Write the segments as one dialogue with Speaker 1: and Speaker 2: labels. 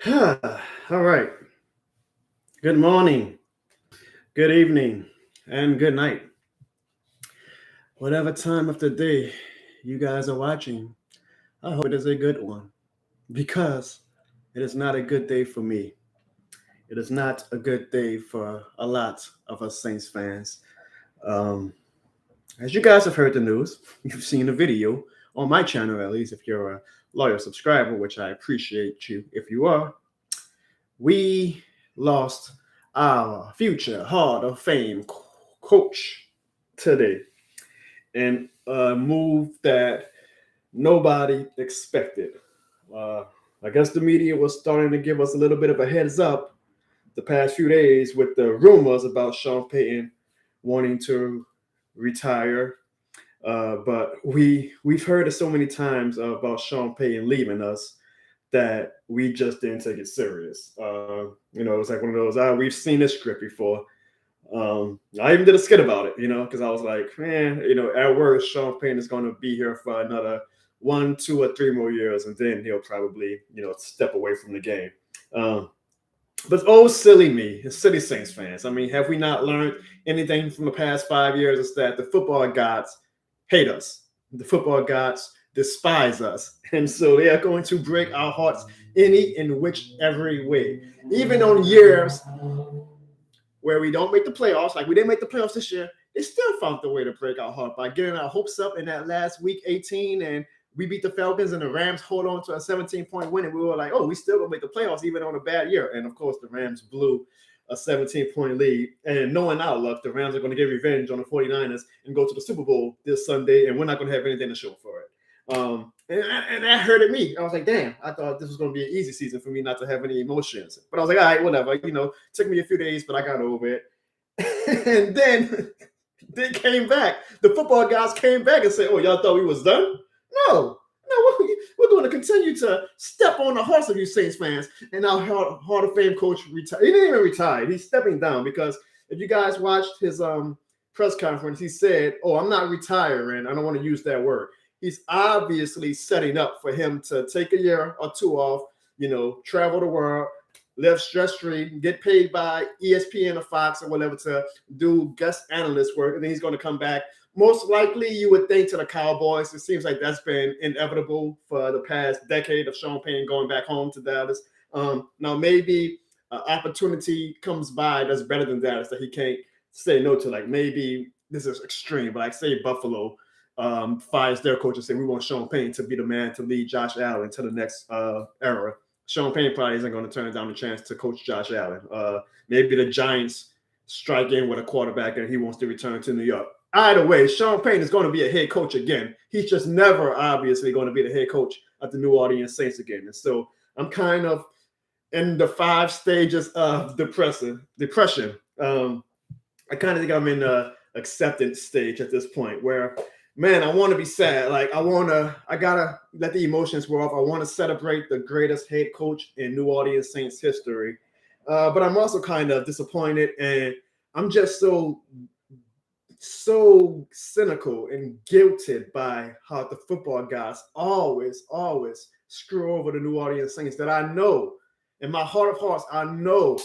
Speaker 1: All right. Good morning, good evening, and good night. Whatever time of the day you guys are watching, I hope it is a good one because it is not a good day for me. It is not a good day for a lot of us Saints fans. Um, as you guys have heard the news, you've seen the video on my channel, at least if you're a loyal subscriber, which I appreciate you if you are. We lost our future Hall of Fame coach today in a move that nobody expected. Uh, I guess the media was starting to give us a little bit of a heads up the past few days with the rumors about Sean Payton wanting to retire. But we've heard it so many times about Sean Payton leaving us that we just didn't take it serious. It was like one of those, we've seen this script before. I even did a skit about it, because I was like, man, at worst, Sean Payton is going to be here for another 1, 2, or 3 more years, and then he'll probably, step away from the game. Um, but oh, silly me, silly Saints fans. I mean, have we not learned anything from the past 5 years? Is that the football gods hate us. The football gods despise us. And so they are going to break our hearts any and whichever way. Even on years where we don't make the playoffs, like we didn't make the playoffs this year, they still found the way to break our heart by getting our hopes up in that last week 18, and we beat the Falcons and the Rams hold on to a 17-point win, and we were like, oh, we still gonna make the playoffs even on a bad year. And of course, the Rams blew a 17-point lead. And knowing our luck, the Rams are going to get revenge on the 49ers and go to the Super Bowl this Sunday, and we're not going to have anything to show for it. And that hurted me. I was like, damn, I thought this was going to be an easy season for me not to have any emotions. But I was like, all right, whatever. Took me a few days, but I got over it. And then they came back. The football guys came back and said, oh, y'all thought we was done? No, we're going to continue to step on the horse of you Saints fans. And our Hall of Fame coach retired. He didn't even retire. He's stepping down because if you guys watched his press conference, he said, oh, I'm not retiring. I don't want to use that word. He's obviously setting up for him to take a year or two off, travel the world, live stress-free, get paid by ESPN or Fox or whatever to do guest analyst work, and then he's going to come back. Most likely, you would think, to the Cowboys. It seems like that's been inevitable for the past decade of Sean Payton going back home to Dallas. Now, maybe an opportunity comes by that's better than Dallas that he can't say no to. Like, maybe this is extreme, but like, say Buffalo fires their coach and say, we want Sean Payton to be the man to lead Josh Allen to the next era. Sean Payton probably isn't going to turn down the chance to coach Josh Allen. Maybe the Giants strike in with a quarterback and he wants to return to New York. Either way, Sean Payton is going to be a head coach again. He's just never obviously going to be the head coach at the New Orleans Saints again. And so I'm kind of in the 5 stages of depression. I kind of think I'm in the acceptance stage at this point where, man, I want to be sad. Like, I gotta let the emotions wear off. I want to celebrate the greatest head coach in New Orleans Saints history. But I'm also kind of disappointed, and I'm just so cynical and guilted by how the football guys always screw over the New Orleans Saints that I know, in my heart of hearts, I know,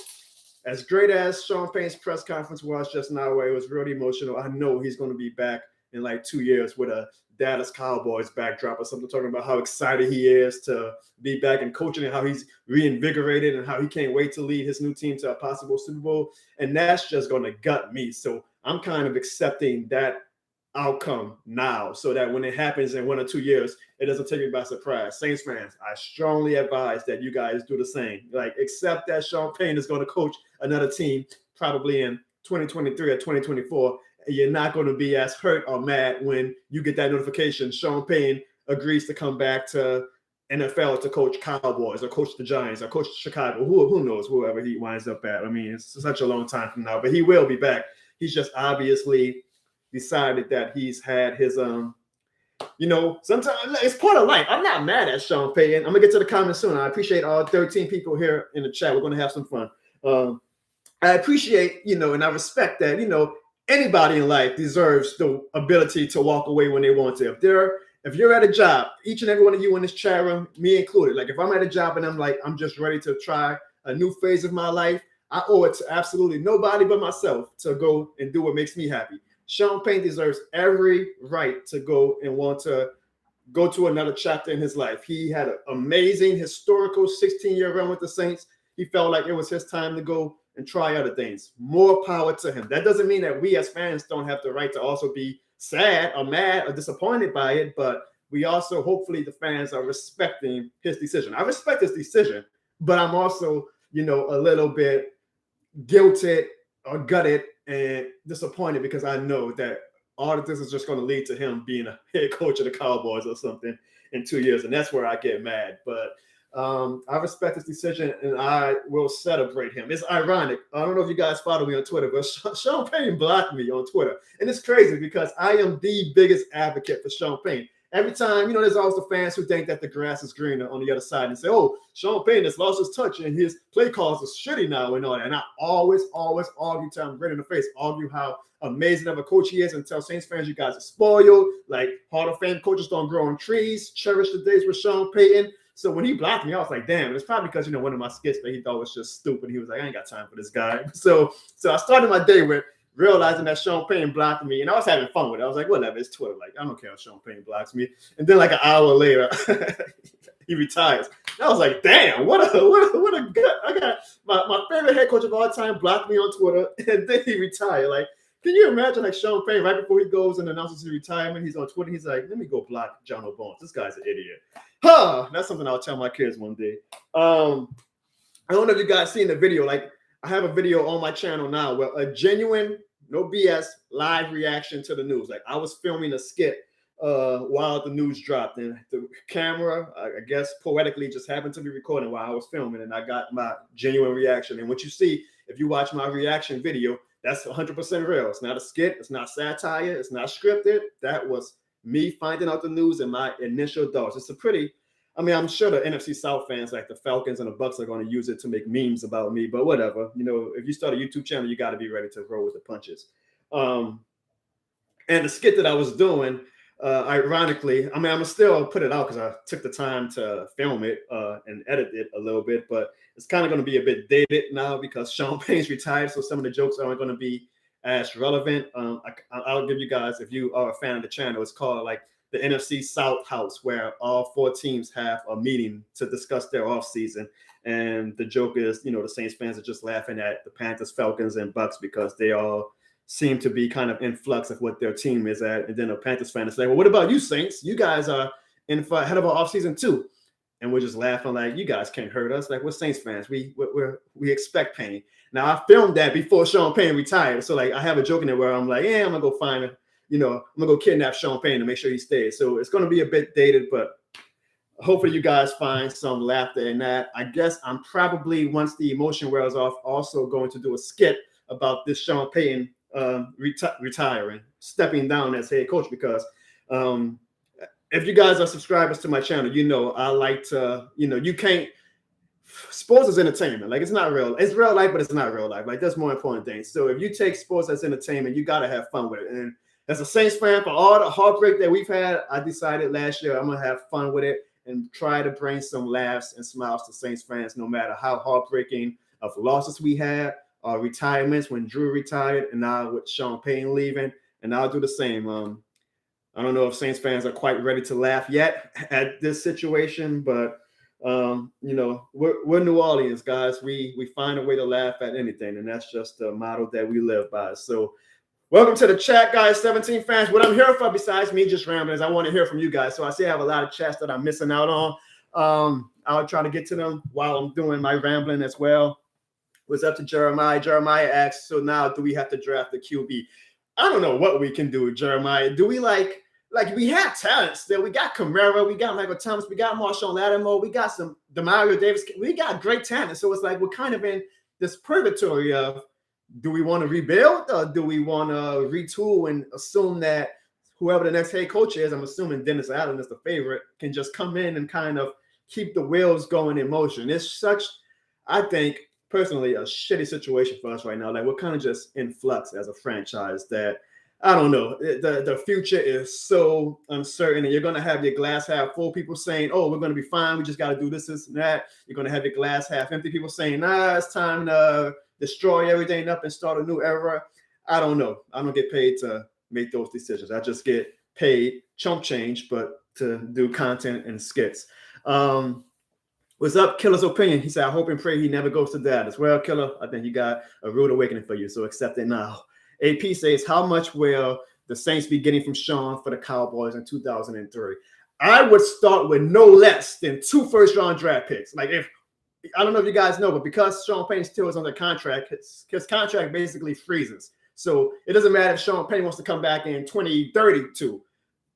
Speaker 1: as great as Sean Payton's press conference was just now, where it was really emotional, I know he's going to be back in like 2 years with a Dallas Cowboys backdrop or something, talking about how excited he is to be back and coaching and how he's reinvigorated and how he can't wait to lead his new team to a possible Super Bowl. And that's just going to gut me. So I'm kind of accepting that outcome now so that when it happens in 1 or 2 years, it doesn't take me by surprise. Saints fans, I strongly advise that you guys do the same. Like, accept that Sean Payton is going to coach another team probably in 2023 or 2024. You're not going to be as hurt or mad when you get that notification. Sean Payton agrees to come back to NFL to coach Cowboys or coach the Giants or coach Chicago. Who knows, whoever he winds up at. I mean, it's such a long time from now, but he will be back. He's just obviously decided that he's had his, sometimes it's part of life. I'm not mad at Sean Payton. I'm going to get to the comments soon. I appreciate all 13 people here in the chat. We're going to have some fun. I appreciate, and I respect that, anybody in life deserves the ability to walk away when they want to. if you're at a job, each and every one of you in this chat room, me included, like if I'm at a job and I'm like, I'm just ready to try a new phase of my life, I owe it to absolutely nobody but myself to go and do what makes me happy. Sean Payton deserves every right to go and want to go to another chapter in his life. He had an amazing historical 16-year run with the Saints. He felt like it was his time to go and try other things. More power to him. That doesn't mean that we as fans don't have the right to also be sad or mad or disappointed by it, but we also, hopefully the fans are respecting his decision. I respect his decision, but I'm also, a little bit guilted or gutted and disappointed because I know that all of this is just going to lead to him being a head coach of the Cowboys or something in 2 years. And that's where I get mad. But I respect his decision and I will celebrate him. It's ironic. I don't know if you guys follow me on Twitter, but Sean Payton blocked me on Twitter. And it's crazy because I am the biggest advocate for Sean Payton. Every time, there's always the fans who think that the grass is greener on the other side and say, oh, Sean Payton has lost his touch and his play calls are shitty now and all that. And I always argue till I'm red in the face, argue how amazing of a coach he is and tell Saints fans you guys are spoiled. Like Hall of Fame coaches don't grow on trees. Cherish the days with Sean Payton. So when he blocked me, I was like, damn, it's probably because, one of my skits that he thought was just stupid. He was like, I ain't got time for this guy. So I started my day with realizing that Sean Payton blocked me, and I was having fun with it. I was like, whatever, it's Twitter. Like, I don't care if Sean Payton blocks me. And then like an hour later, he retires. And I was like, damn, what a gut. I got my favorite head coach of all time blocked me on Twitter, and then he retired. Like, can you imagine like Sean Payton right before he goes and announces his retirement, he's on Twitter, he's like, let me go block John O'Bones. This guy's an idiot. That's something I'll tell my kids one day. I don't know if you guys seen the video. Like, I have a video on my channel now where a genuine, no BS, live reaction to the news. Like, I was filming a skit while the news dropped, and the camera, I guess, poetically just happened to be recording while I was filming, and I got my genuine reaction. And what you see, if you watch my reaction video, that's 100% real. It's not a skit. It's not satire. It's not scripted. That was me finding out the news and my initial thoughts. It's a pretty, I'm sure the NFC South fans like the Falcons and the Bucks are going to use it to make memes about me, but whatever. If you start a YouTube channel, you got to be ready to roll with the punches. And the skit that I was doing, ironically, I'm gonna still put it out because I took the time to film it and edit it a little bit, but it's kind of going to be a bit dated now because Sean Payton's retired, so some of the jokes aren't going to be as relevant. I'll give you guys, if you are a fan of the channel, it's called like the NFC South House, where all four teams have a meeting to discuss their offseason. And the joke is, the Saints fans are just laughing at the Panthers, Falcons, and Bucks because they all seem to be kind of in flux of what their team is at. And then a Panthers fan is like, well, what about you, Saints? You guys are ahead of our offseason too. And we're just laughing like, you guys can't hurt us. Like, we're Saints fans. We expect pain. Now, I filmed that before Sean Payton retired. So, like, I have a joke in there where I'm like, yeah, I'm going to go find him. I'm going to go kidnap Sean Payton to make sure he stays. So it's going to be a bit dated, but hopefully you guys find some laughter in that. I guess I'm probably, once the emotion wears off, also going to do a skit about this Sean Payton retiring, stepping down as head coach, because if you guys are subscribers to my channel, I like to, you can't, sports is entertainment. Like, it's not real. It's real life, but it's not real life. Like, there's more important things. So if you take sports as entertainment, you got to have fun with it. And as a Saints fan, for all the heartbreak that we've had, I decided last year I'm going to have fun with it and try to bring some laughs and smiles to Saints fans, no matter how heartbreaking of losses we had, retirements when Drew retired, and now with Sean Payton leaving. And I'll do the same. I don't know if Saints fans are quite ready to laugh yet at this situation, but we're New Orleans, guys. We find a way to laugh at anything, and that's just the motto that we live by. So welcome to the chat, guys. 17 fans. What I'm here for, besides me just rambling, is I want to hear from you guys. So I see I have a lot of chats that I'm missing out on. I'll try to get to them while I'm doing my rambling as well. What's up to Jeremiah? Jeremiah asks, so now do we have to draft the QB? I don't know what we can do, Jeremiah. Do we like we have talents that we got Kamara, we got Michael Thomas, we got Marshawn Lattimore, we got some Demario Davis. We got great talent. So it's like we're kind of in this purgatory of, do we want to rebuild or do we want to retool and assume that whoever the next head coach is, I'm assuming Dennis Allen is the favorite, can just come in and kind of keep the wheels going in motion. It's such, I think, personally, a shitty situation for us right now. Like, we're kind of just in flux as a franchise that I don't know. The future is so uncertain, and you're going to have your glass half full people saying, "Oh, we're going to be fine. We just got to do this, and that." You're going to have your glass half empty people saying, "Nah, it's time to destroy everything up and start a new era." I don't know. I don't get paid to make those decisions. I just get paid chump change, but to do content and skits. What's up, Killer's opinion? He said, "I hope and pray he never goes to Dallas." Well, Killer, I think you got a rude awakening for you, so accept it now. AP says, "How much will the Saints be getting from Sean for the Cowboys in 2003? I would start with no less than 2 first-round draft picks. Like, if I don't know if you guys know, but because Sean Payton still is under contract, his contract basically freezes. So it doesn't matter if Sean Payton wants to come back in 2032.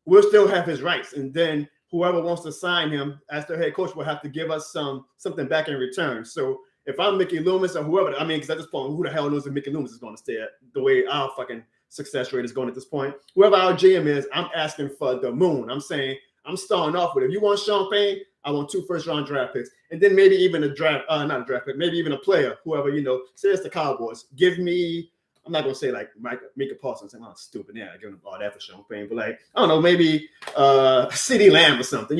Speaker 1: We'll still have his rights. And then whoever wants to sign him as their head coach will have to give us something back in return. So if I'm Mickey Loomis or whoever, I mean, because at this point, who the hell knows if Mickey Loomis is going to stay at the way our fucking success rate is going at this point? Whoever our GM is, I'm asking for the moon. I'm saying I'm starting off with, if you want Sean Payton, I want 2 first-round draft picks. And then maybe even a draft, not a draft pick, maybe even a player, whoever, say it's the Cowboys. Give me, I'm not going to say like Micah Parsons. I'm not stupid. Yeah, I give him all that for Sean Payton. But like, I don't know, maybe CeeDee Lamb or something,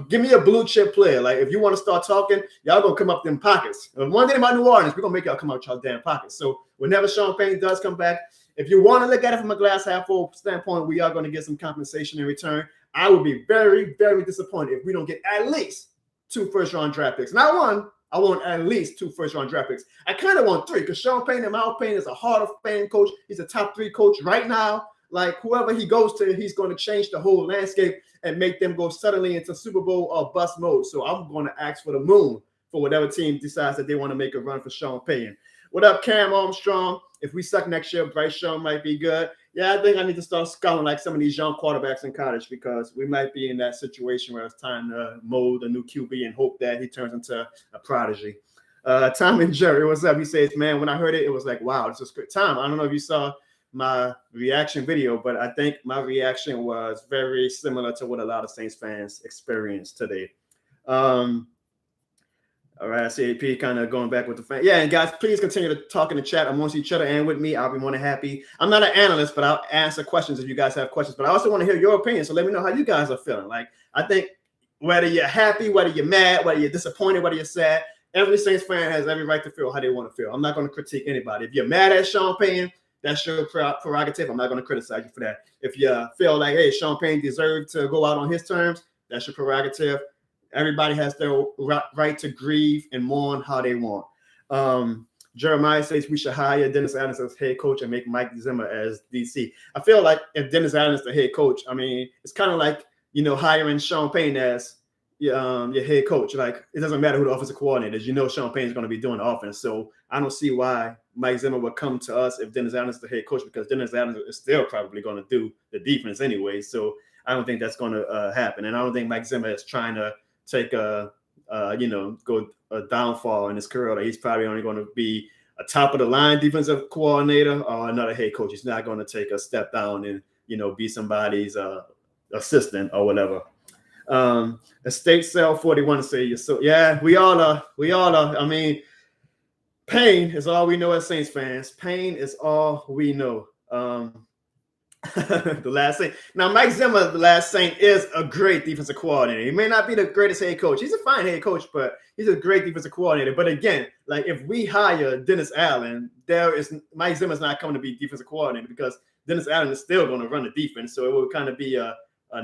Speaker 1: give me a blue chip player. Like, if you want to start talking, y'all going to come up them pockets. One thing about New Orleans, we're going to make y'all come out y'all damn pockets. So whenever Sean Payton does come back, if you want to look at it from a glass half full standpoint, we are going to get some compensation in return. I would be very, very disappointed if we don't get at least 2 first-round draft picks. Not 1. I want at least 2 first-round draft picks. I kind of want 3 because Sean Payton, in my opinion, is a Hall of Fame coach. He's a top 3 coach right now. Like, whoever he goes to, he's going to change the whole landscape and make them go suddenly into Super Bowl or bust mode. So I'm going to ask for the moon for whatever team decides that they want to make a run for Sean Payton. What up, Cam Armstrong? If we suck next year, Bryce Young might be good. Yeah, I think I need to start scouting like some of these young quarterbacks in college because we might be in that situation where it's time to mold a new QB and hope that he turns into a prodigy. Tom and Jerry, what's up? He says, "Man, when I heard it, it was like, wow, this is great." Tom, I don't know if you saw my reaction video, but I think my reaction was very similar to what a lot of Saints fans experienced today. All right, I see AP kind of going back with the fan. Yeah, and guys, please continue to talk in the chat amongst each other and with me. I'll be more than happy. I'm not an analyst, but I'll answer questions if you guys have questions. But I also want to hear your opinion, so let me know how you guys are feeling. Like, I think whether you're happy, whether you're mad, whether you're disappointed, whether you're sad, every Saints fan has every right to feel how they want to feel. I'm not going to critique anybody. If you're mad at Sean Payton, that's your prerogative. I'm not going to criticize you for that. If you feel like, hey, Sean Payton deserved to go out on his terms, that's your prerogative. Everybody has their right to grieve and mourn how they want. Jeremiah says we should hire Dennis Allen as head coach and make Mike Zimmer as DC. I feel like if Dennis Allen is the head coach, I mean, it's kind of like, hiring Sean Payton as your head coach. Like, it doesn't matter who the offensive coordinator is. Sean Payton is going to be doing the offense. So I don't see why Mike Zimmer would come to us if Dennis Allen is the head coach, because Dennis Allen is still probably going to do the defense anyway. So I don't think that's going to happen. And I don't think Mike Zimmer is trying to take a downfall in his career. He's probably only going to be a top of the line defensive coordinator or another head coach. He's not going to take a step down and be somebody's assistant or whatever. Estate Sale 41 say so. Yeah, we all are. I mean, pain is all we know as Saints fans. Pain is all we know. The last Saint. Now, Mike Zimmer, the last Saint, is a great defensive coordinator. He may not be the greatest head coach. He's a fine head coach, but he's a great defensive coordinator. But again, like, if we hire Dennis Allen, Mike Zimmer's not coming to be defensive coordinator because Dennis Allen is still going to run the defense. So it would kind of be a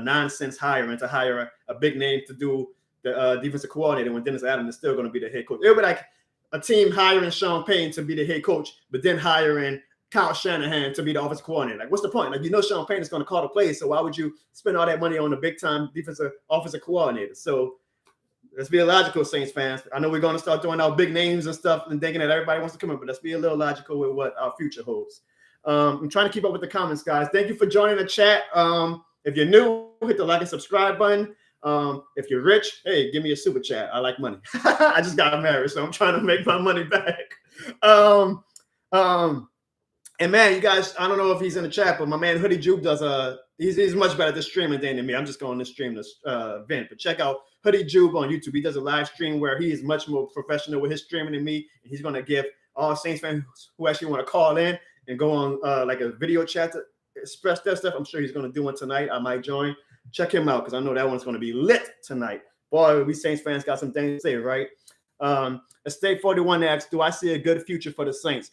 Speaker 1: nonsense hiring to hire a big name to do the defensive coordinator when Dennis Allen is still going to be the head coach. It would be like a team hiring Sean Payton to be the head coach, but then hiring Kyle Shanahan to be the offensive coordinator. Like, what's the point? Like, Sean Payton is going to call the plays, so why would you spend all that money on a big-time offensive coordinator? So let's be logical, Saints fans. I know we're going to start throwing out big names and stuff and thinking that everybody wants to come in, but let's be a little logical with what our future holds. I'm trying to keep up with the comments, guys. Thank you for joining the chat. If you're new, hit the like and subscribe button. If you're rich, hey, give me a super chat. I like money. I just got married, so I'm trying to make my money back. And man, you guys, I don't know if he's in the chat, but my man Hoodie Jupe does he's much better at this streaming than me. I'm just going to stream this event. But check out Hoodie Jupe on YouTube. He does a live stream where he is much more professional with his streaming than me. And he's going to give all Saints fans who actually want to call in and go on like a video chat express that stuff. I'm sure he's going to do one tonight. I might join. Check him out because I know that one's going to be lit tonight. Boy, we Saints fans got some things to say, right? Estate 41 asks, do I see a good future for the Saints?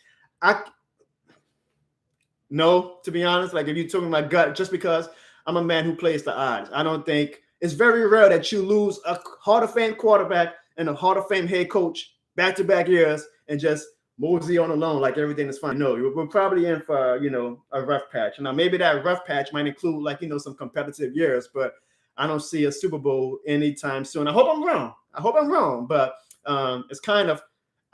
Speaker 1: No, to be honest. Like if you took me my gut, just because I'm a man who plays the odds, I don't think it's very rare that you lose a Hall of Fame quarterback and a Hall of Fame head coach back-to-back years and just mosey on alone like everything is fine. No, we're probably in for, a rough patch. Now, maybe that rough patch might include some competitive years, but I don't see a Super Bowl anytime soon. I hope I'm wrong. But it's kind of,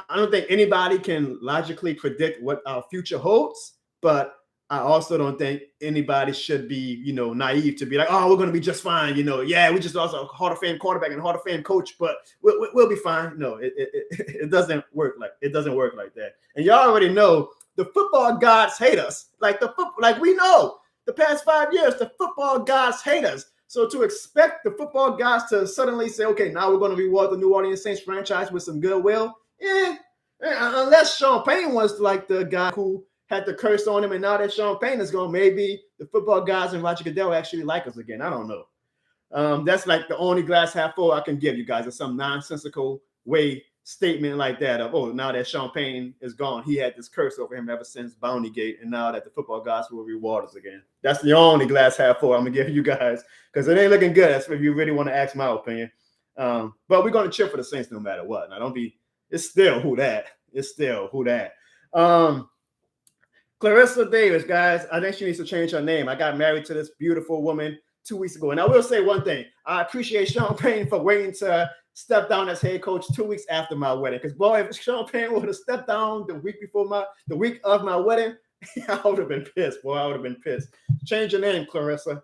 Speaker 1: I don't think anybody can logically predict what our future holds, but I also don't think anybody should be, naive to be like, oh, we're going to be just fine. Yeah, we just lost a Hall of Fame quarterback and Hall of Fame coach, but we'll be fine. No, it doesn't work like that. And y'all already know the football gods hate us. Like we know the past 5 years, the football gods hate us. So to expect the football gods to suddenly say, okay, now we're going to reward the New Orleans Saints franchise with some goodwill, unless Sean Payton was like the guy who had the curse on him, and now that Sean Payton is gone, maybe the football guys and Roger Goodell actually like us again. I don't know. That's like the only glass half full I can give you guys. It's some nonsensical way statement like that of, oh, now that Sean Payton is gone, he had this curse over him ever since Bountygate, and now that the football guys will reward us again. That's the only glass half full I'm gonna give you guys because it ain't looking good. That's if you really want to ask my opinion. But we're gonna cheer for the Saints no matter what. Now, don't be. It's still who that. Clarissa Davis, guys, I think she needs to change her name. I got married to this beautiful woman 2 weeks ago. And I will say one thing. I appreciate Sean Payton for waiting to step down as head coach 2 weeks after my wedding. Because, boy, if Sean Payton would have stepped down the week of my wedding, I would have been pissed. Boy, I would have been pissed. Change your name, Clarissa.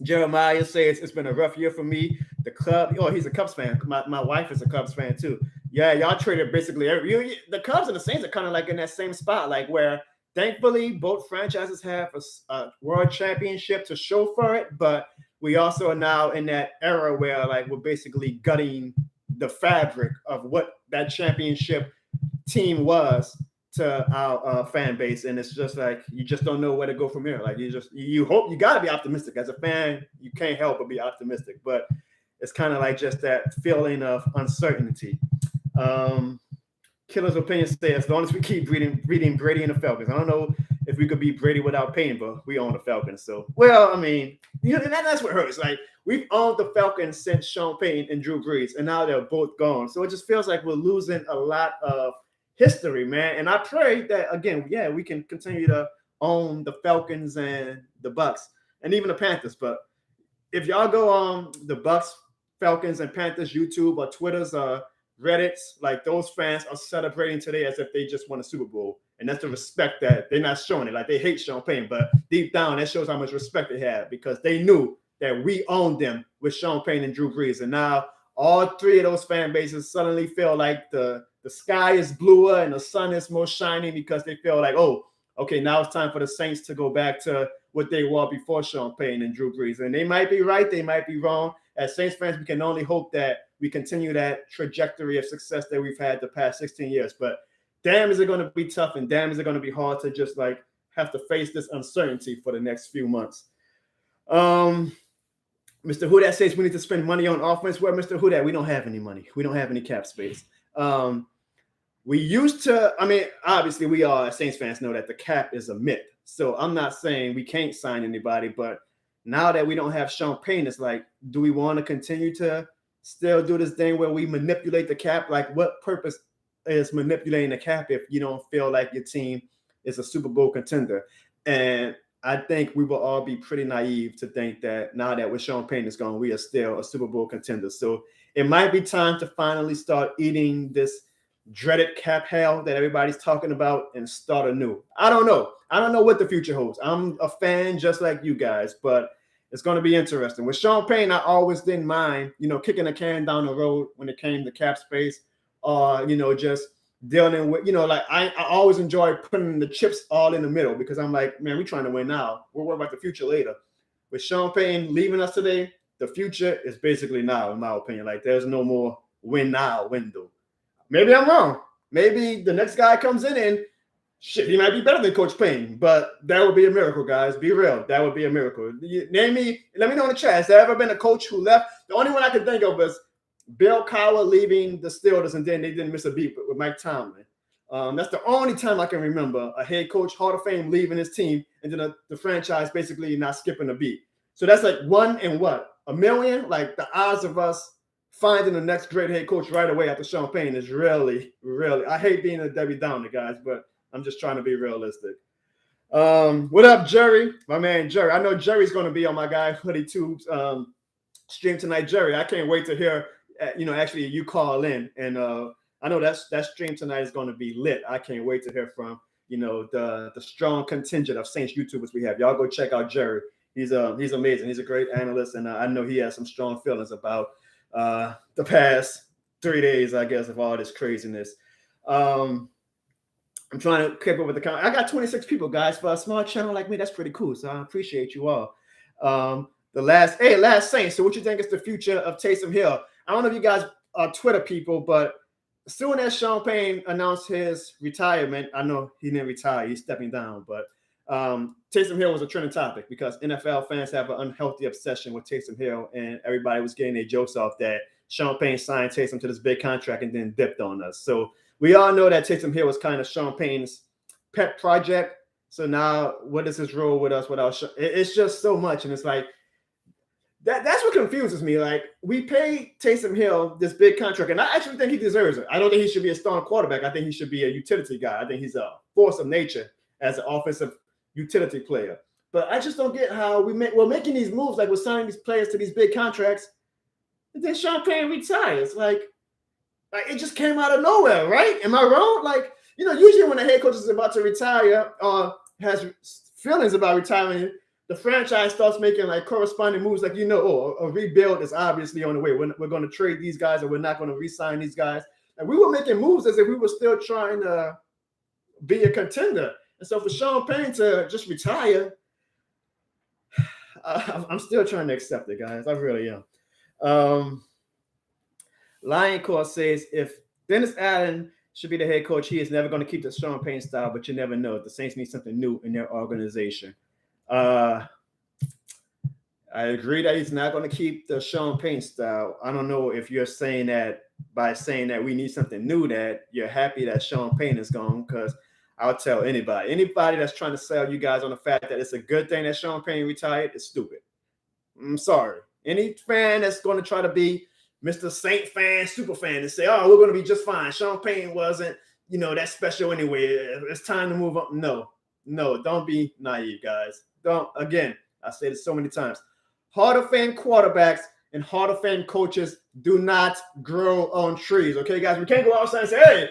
Speaker 1: Jeremiah says it's been a rough year for me. The club, he's a Cubs fan. My wife is a Cubs fan too. Yeah, y'all traded basically the Cubs and the Saints are kind of like in that same spot, like where thankfully both franchises have a world championship to show for it, but we also are now in that era where like we're basically gutting the fabric of what that championship team was to our fan base, and it's just like you just don't know where to go from here. Like you hope, you got to be optimistic as a fan. You can't help but be optimistic, but it's kind of like just that feeling of uncertainty. Killer's opinion says, as long as we keep reading Brady and the Falcons, I don't know if we could beat Brady without Payton, but we own the Falcons. So, well, I mean, that's what hurts. Like we've owned the Falcons since Sean Payton and Drew Brees, and now they're both gone. So it just feels like we're losing a lot of history, man. And I pray that again, we can continue to own the Falcons and the Bucks and even the Panthers. But if y'all go on the Bucks, Falcons, and Panthers YouTube or Twitter's Reddit's, like those fans are celebrating today as if they just won a Super Bowl. And that's the respect that they're not showing it. Like they hate Sean Payton, but deep down that shows how much respect they have because they knew that we owned them with Sean Payton and Drew Brees. And now all three of those fan bases suddenly feel like the sky is bluer and the sun is more shiny because they feel like, oh, okay, now it's time for the Saints to go back to what they were before Sean Payton and Drew Brees. And they might be right, they might be wrong. As Saints fans, we can only hope that we continue that trajectory of success that we've had the past 16 years. But damn, is it going to be tough, and damn, is it going to be hard to just like have to face this uncertainty for the next few months. Mr. Hudat says we need to spend money on offense. Well, Mr. Hudat, we don't have any money. We don't have any cap space. We used to, I mean, obviously we are, Saints fans know that the cap is a myth. So I'm not saying we can't sign anybody, but now that we don't have Sean Payton, it's like, do we want to continue to still do this thing where we manipulate the cap? Like what purpose is manipulating the cap if you don't feel like your team is a Super Bowl contender? And I think we will all be pretty naive to think that now that with Sean Payton is gone, we are still a Super Bowl contender. So it might be time to finally start eating this dreaded cap hell that everybody's talking about and start anew. I don't know. I don't know what the future holds. I'm a fan just like you guys, but it's going to be interesting. With Sean Payton, I always didn't mind, kicking a can down the road when it came to cap space or, just dealing with, like I always enjoy putting the chips all in the middle because I'm like, man, we're trying to win now. We'll worry about the future later. With Sean Payton leaving us today, the future is basically now, in my opinion. Like there's no more win now window. Maybe I'm wrong. Maybe the next guy comes in and Shit, he might be better than Coach Payton, but that would be a miracle, guys. Be real. That would be a miracle. Name me, let me know in the chat. Has there ever been a coach who left? The only one I can think of was Bill Cowher leaving the Steelers, and then they didn't miss a beat with Mike Tomlin. That's the only time I can remember a head coach, Hall of Fame, leaving his team, and then the franchise basically not skipping a beat. So that's like 1 in what? A million? Like the odds of us finding the next great head coach right away after Sean Payton is really, really. I hate being a Debbie Downer, guys, but I'm just trying to be realistic. What up, Jerry? My man, Jerry. I know Jerry's going to be on my guy Hoodie Tube's stream tonight. Jerry, I can't wait to hear, actually you call in. And I know that stream tonight is going to be lit. I can't wait to hear from, the strong contingent of Saints YouTubers we have. Y'all go check out Jerry. He's amazing. He's a great analyst. And I know he has some strong feelings about the past 3 days, I guess, of all this craziness. I'm trying to keep up with the comment. I got 26 people, guys. For a small channel like me, that's pretty cool. So I appreciate you all. Last Saint. So what you think is the future of Taysom Hill? I don't know if you guys are Twitter people, but as soon as Sean Payton announced his retirement, I know he didn't retire. He's stepping down. But Taysom Hill was a trending topic because NFL fans have an unhealthy obsession with Taysom Hill, and everybody was getting their jokes off that Sean Payton signed Taysom to this big contract and then dipped on us. So we all know that Taysom Hill was kind of Sean Payton's pet project. So now what is his role with us without Sean? It's just so much. And it's like, that's what confuses me. Like, we pay Taysom Hill this big contract, and I actually think he deserves it. I don't think he should be a starting quarterback. I think he should be a utility guy. I think he's a force of nature as an offensive utility player. But I just don't get how we're making these moves, like we're signing these players to these big contracts, and then Sean Payton retires. Like it just came out of nowhere, right? Am I wrong? Like, usually when a head coach is about to retire or has feelings about retiring, the franchise starts making like corresponding moves, like, a rebuild is obviously on the way. We're going to trade these guys, or we're not going to re-sign these guys. And we were making moves as if we were still trying to be a contender. And so for Sean Payton to just retire, I'm still trying to accept it, guys. I really am. Lion Core says, if Dennis Allen should be the head coach, he is never going to keep the Sean Payton style, but you never know. The Saints need something new in their organization. I agree that he's not going to keep the Sean Payton style. I don't know if you're saying that by saying that we need something new, that you're happy that Sean Payton is gone, because I'll tell anybody that's trying to sell you guys on the fact that it's a good thing that Sean Payton retired is stupid. I'm sorry. Any fan that's going to try to be Mr. Saint fan, super fan, and say, oh, we're going to be just fine. Sean Payton wasn't, that special anyway. It's time to move on. No, don't be naive, guys. Again, I said it so many times. Hall of Fame quarterbacks and Hall of Fame coaches do not grow on trees. Okay, guys? We can't go outside and say, hey,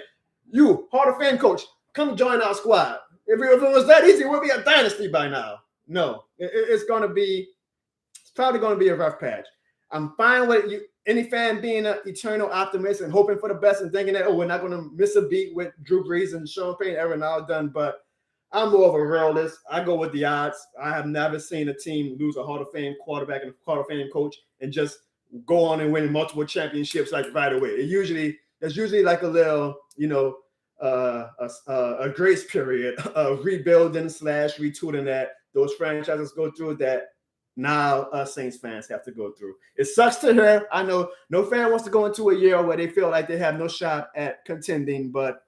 Speaker 1: you, Hall of Fame coach, come join our squad. If it was that easy, we'll be a dynasty by now. No, it's probably going to be a rough patch. I'm fine with you. Any fan being an eternal optimist and hoping for the best and thinking that, we're not going to miss a beat with Drew Brees and Sean Payton ever now done. But I'm more of a realist. I go with the odds. I have never seen a team lose a Hall of Fame quarterback and a Hall of Fame coach and just go on and win multiple championships like right away. There's usually like a little, a grace period of rebuilding / retooling that those franchises go through that now us Saints fans have to go through. It sucks to hear. I know no fan wants to go into a year where they feel like they have no shot at contending, but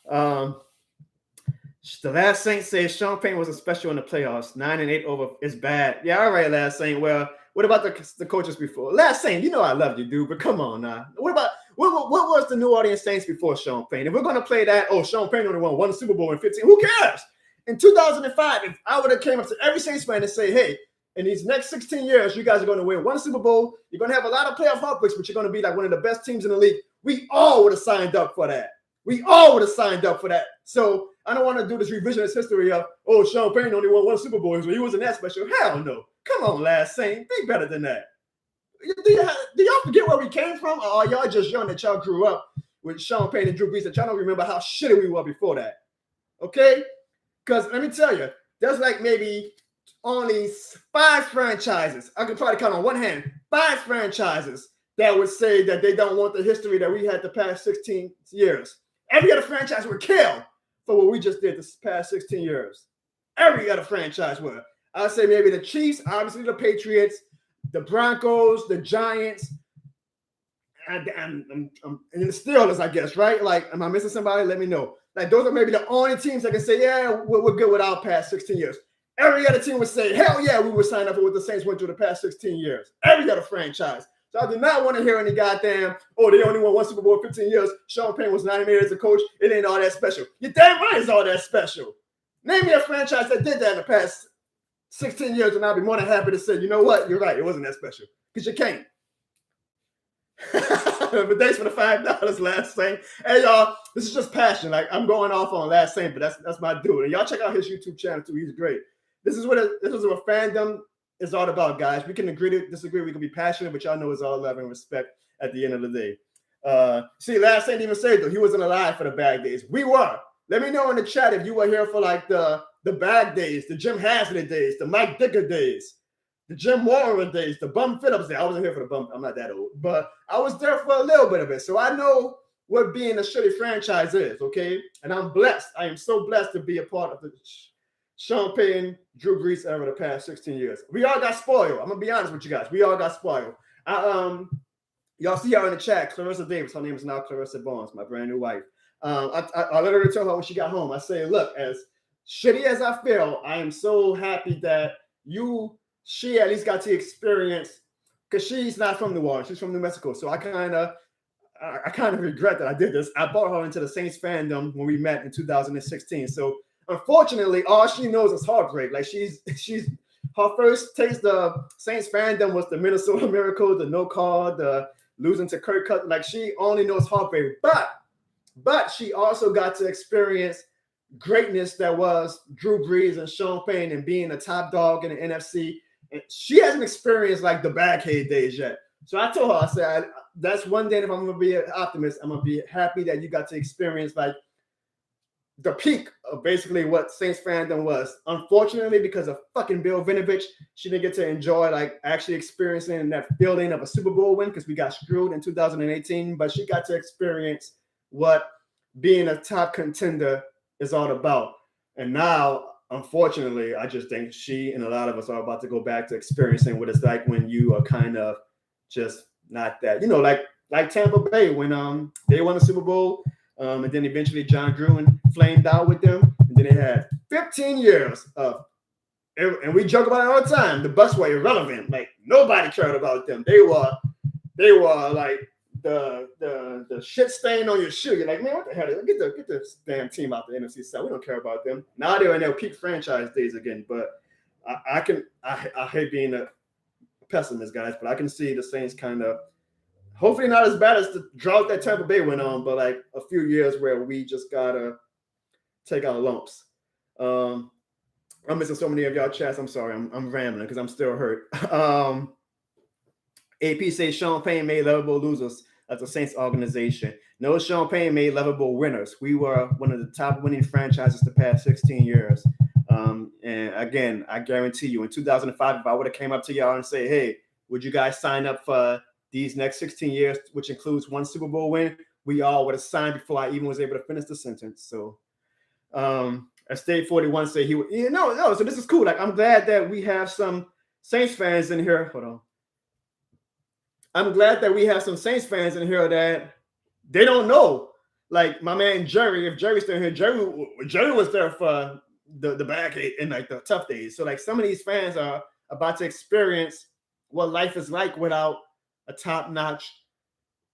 Speaker 1: the last Saint says Sean Payton was a special in the playoffs. 9-8 over is bad. Yeah, all right, last Saint. Well, what about the coaches before? Last Saint, I love you, dude, but come on now. What was the New Orleans Saints before Sean Payton? If we're gonna play that, Sean Payton only won one Super Bowl in 15. Who cares? In 2005, if I would have came up to every Saints fan and say, hey, in these next 16 years, you guys are going to win one Super Bowl. You're going to have a lot of playoff heartbreaks, but you're going to be like one of the best teams in the league. We all would have signed up for that. So I don't want to do this revisionist history of, Sean Payton only won one Super Bowl, so he wasn't that special. Hell no. Come on, last Saint. Be better than that. Do y'all forget where we came from? Or are y'all just young that y'all grew up with Sean Payton and Drew Brees that y'all don't remember how shitty we were before that? Okay? Because let me tell you, there's like maybe only 5 franchises. I can probably count on one hand, 5 franchises that would say that they don't want the history that we had the past 16 years. Every other franchise would kill for what we just did this past 16 years. Every other franchise would. I'd say maybe the Chiefs, obviously the Patriots, the Broncos, the Giants, and the Steelers, I guess, right? Like, am I missing somebody? Let me know. Like, those are maybe the only teams that can say, yeah, we're good with our past 16 years. Every other team would say, hell yeah, we would sign up for what the Saints went through the past 16 years. Every other franchise. So I do not want to hear any goddamn, oh, they only won one Super Bowl in 15 years. Sean Payton was 9 years as a coach. It ain't all that special. You're damn right it's all that special. Name me a franchise that did that in the past 16 years, and I'll be more than happy to say, you know what? You're right. It wasn't that special. Because you can't. But thanks for the $5, Last Saint. Hey, y'all, this is just passion. Like, I'm going off on Last Saint, but that's my dude. And y'all check out his YouTube channel, too. He's great. This is what fandom is all about, guys. We can agree to disagree. We can be passionate, but y'all know it's all love and respect at the end of the day. See, Last Saint even said, though, he wasn't alive for the bad days. We were. Let me know in the chat if you were here for, like, the bad days, the Jim Haslett days, the Mike Dicker days, the Jim Warren days, the Bum Phillips days. I wasn't here for the Bum. I'm not that old. But I was there for a little bit of it. So I know what being a shitty franchise is, okay? And I'm blessed. I am so blessed to be a part of the Sean Payton, Drew Brees era the past 16 years. We all got spoiled. I'm going to be honest with you guys. We all got spoiled. Y'all see her in the chat, Clarissa Davis. Her name is now Clarissa Barnes, my brand new wife. I literally told her when she got home, I said, look, as shitty as I feel, I am so happy that she at least got to experience, because she's not from New Orleans, she's from New Mexico. So I kind of regret that I did this. I brought her into the Saints fandom when we met in 2016. So unfortunately, all she knows is heartbreak. Like she's her first taste of Saints fandom was the Minnesota Miracle, the no call, the losing to Kirk Cousins. Like she only knows heartbreak, but she also got to experience greatness that was Drew Brees and Sean Payton and being a top dog in the NFC. And she hasn't experienced like the Baghead days yet. So I told her, I said, that's one day if I'm going to be an optimist, I'm going to be happy that you got to experience like the peak of basically what Saints fandom was. Unfortunately, because of fucking Bill Vinovich, she didn't get to enjoy like actually experiencing that feeling of a Super Bowl win because we got screwed in 2018. But she got to experience what being a top contender is all about. And now, unfortunately, I just think she and a lot of us are about to go back to experiencing what it's like when you are kind of just not that, like Tampa Bay when they won the Super Bowl, and then eventually John Gruden flamed out with them, and then they had 15 years of, and we joke about it all the time. The Bucs were irrelevant, like nobody cared about them. They were like the shit stain on your shoe. You're like, man, what the hell? Get this damn team out the NFC South. We don't care about them. Now they're in their peak franchise days again. But I hate being a pessimist, guys, but I can see the Saints kind of hopefully not as bad as the drought that Tampa Bay went on, but like a few years where we just gotta take our lumps. I'm missing so many of y'all chats. I'm sorry, I'm rambling because I'm still hurt. AP says Sean Payton made lovable losers as a Saints organization. No, Sean Payton made lovable winners. We were one of the top winning franchises the past 16 years. And again, I guarantee you, in 2005, if I would have came up to y'all and say, hey, would you guys sign up for these next 16 years, which includes one Super Bowl win, we all would have signed before I even was able to finish the sentence. So Estate 41 say he would, no. So this is cool. Like, I'm glad that we have some Saints fans in here. Hold on. I'm glad that we have some Saints fans in here that they don't know. Like my man Jerry, if Jerry's still here, Jerry was there for the bad in like the tough days. So like some of these fans are about to experience what life is like without a top-notch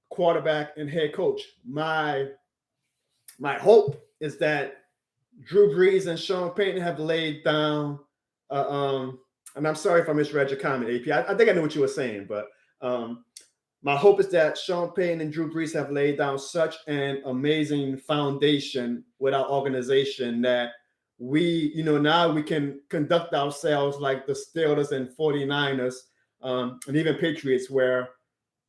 Speaker 1: quarterback and head coach. My hope is that Drew Brees and Sean Payton have laid down. And I'm sorry if I misread your comment, AP. I think I knew what you were saying, but my hope is that Sean Payton and Drew Brees have laid down such an amazing foundation with our organization that we, now we can conduct ourselves like the Steelers and 49ers and even Patriots, where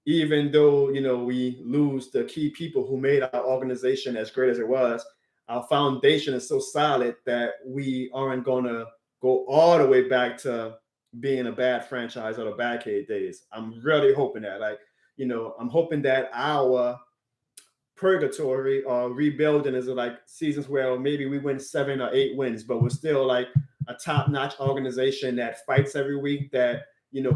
Speaker 1: even though, we lose the key people who made our organization as great as it was, our foundation is so solid that we aren't going to go all the way back to being a bad franchise or the Baghead days. I'm really hoping that, I'm hoping that our purgatory or rebuilding? Is it like seasons where maybe we win 7 or 8 wins, but we're still like a top-notch organization that fights every week, that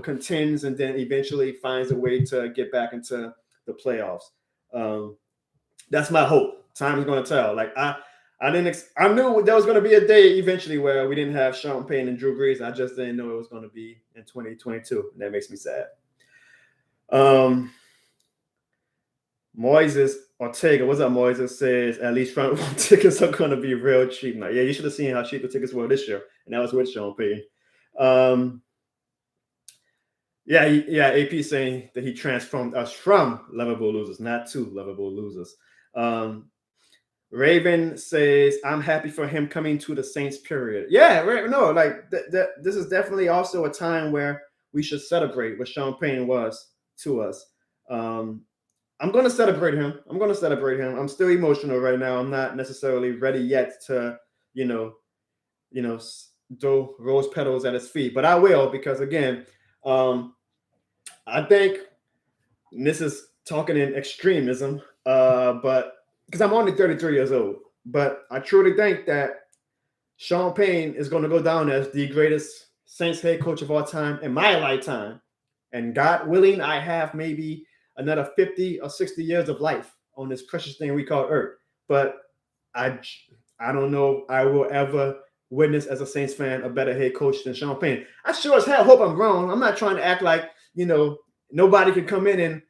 Speaker 1: contends, and then eventually finds a way to get back into the playoffs? That's my hope. Time is going to tell. Like I knew there was going to be a day eventually where we didn't have Sean Payton and Drew Brees. I just didn't know it was going to be in 2022. And that makes me sad. Moises Ortega, what's up, Moises? Says at least front row tickets are going to be real cheap now. Yeah, you should have seen how cheap the tickets were this year, and that was with Sean Payton. Yeah, AP saying that he transformed us from lovable losers, not to lovable losers. Raven says, I'm happy for him coming to the Saints, period. Yeah, no, like this is definitely also a time where we should celebrate what Sean Payton was to us. I'm going to celebrate him. I'm still emotional right now. I'm not necessarily ready yet to, throw rose petals at his feet, but I will, because again, I think this is talking in extremism, but because I'm only 33 years old, but I truly think that Sean Payton is going to go down as the greatest Saints head coach of all time in my lifetime. And God willing, I have maybe another 50 or 60 years of life on this precious thing we call Earth. But I don't know I will ever witness, as a Saints fan, a better head coach than Sean Payton. I sure as hell hope I'm wrong. I'm not trying to act like, nobody can come in and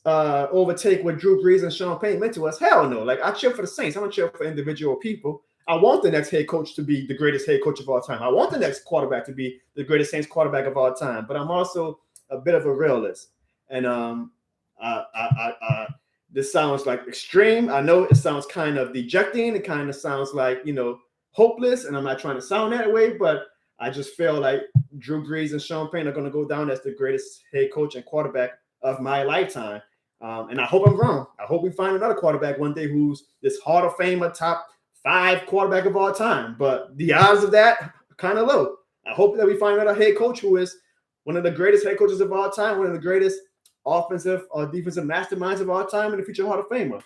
Speaker 1: overtake what Drew Brees and Sean Payton meant to us. Hell no. Like, I cheer for the Saints. I don't cheer for individual people. I want the next head coach to be the greatest head coach of all time. I want the next quarterback to be the greatest Saints quarterback of all time. But I'm also a bit of a realist. And this sounds like extreme. I know it sounds kind of dejecting. It kind of sounds like, hopeless. And I'm not trying to sound that way, but I just feel like Drew Brees and Sean Payton are going to go down as the greatest head coach and quarterback of my lifetime. And I hope I'm wrong. I hope we find another quarterback one day who's this Hall of Famer, top 5 quarterback of all time. But the odds of that are kind of low. I hope that we find another head coach who is one of the greatest head coaches of all time, one of the greatest offensive or defensive masterminds of all time, and the future Hall of Famer.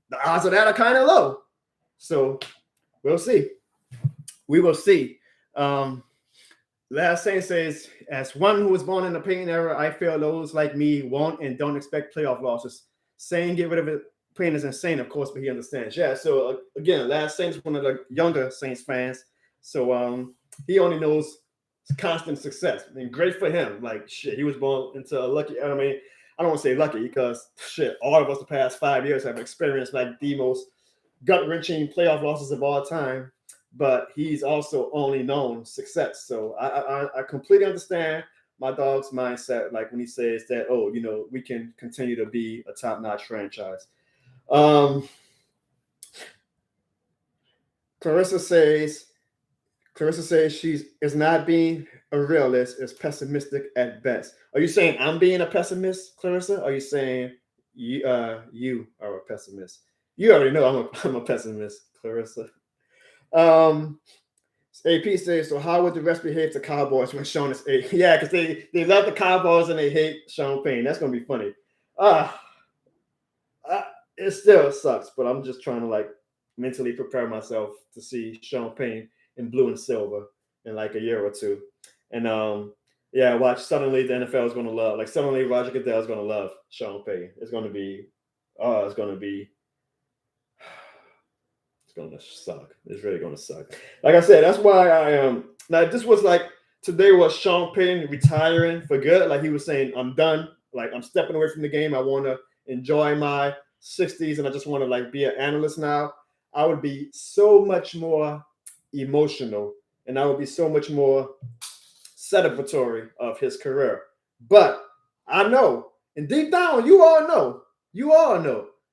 Speaker 1: The odds of that are kind of low. So we'll see. We will see. Last Saint says, as one who was born in the Payton era, I feel those like me want and don't expect playoff losses. Saying get rid of it, Payton is insane, of course, but he understands. Yeah, so again, Last Saint's one of the younger Saints fans. So he only knows constant success. I mean, great for him. Like, shit, he was born into a lucky, I mean, I don't want to say lucky because, shit, all of us the past 5 years have experienced like the most gut-wrenching playoff losses of all time. But he's also only known success. So I completely understand my dog's mindset, like when he says that, we can continue to be a top-notch franchise. Clarissa says she is not being a realist, is pessimistic at best. Are you saying I'm being a pessimist, Clarissa? Or are you saying you are a pessimist? You already know I'm a pessimist, Clarissa. AP says, so how would the rest behave to Cowboys when Sean is 8? Yeah, because they love the Cowboys and they hate Sean Payton. That's going to be funny. It still sucks, but I'm just trying to like mentally prepare myself to see Sean Payton in blue and silver in like a year or two. And watch, suddenly the NFL is going to love, like suddenly Roger Goodell is going to love Sean Payton. It's going to be going to suck. It's really going to suck. Like I said, that's why I am. Now, this was like, today was Sean Payton retiring for good. Like he was saying, I'm done. Like I'm stepping away from the game. I want to enjoy my 60s and I just want to like be an analyst now. I would be so much more emotional and I would be so much more celebratory of his career. But I know, and deep down, you all know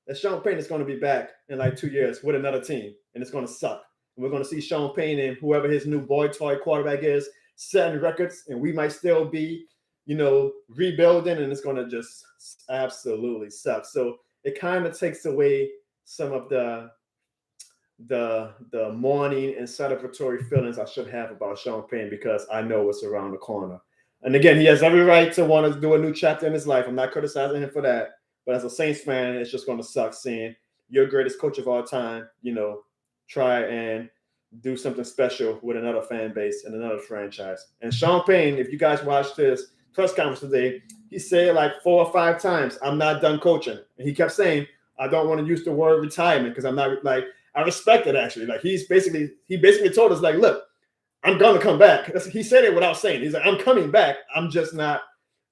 Speaker 1: that Sean Payton is going to be back in like 2 years with another team, and it's going to suck. And we're going to see Sean Payton and whoever his new boy toy quarterback is setting records, and we might still be, rebuilding, and it's going to just absolutely suck. So it kind of takes away some of the mourning and celebratory feelings I should have about Sean Payton because I know what's around the corner. And again, he has every right to want to do a new chapter in his life. I'm not criticizing him for that. But as a Saints fan, it's just going to suck seeing your greatest coach of all time, try and do something special with another fan base and another franchise. And Sean Payton, if you guys watched this press conference today, he said like 4 or 5 times, "I'm not done coaching." And he kept saying, "I don't want to use the word retirement because I'm not like." I respect it actually. Like he basically told us like, "Look, I'm gonna come back." He said it without saying. He's like, "I'm coming back. I'm just not.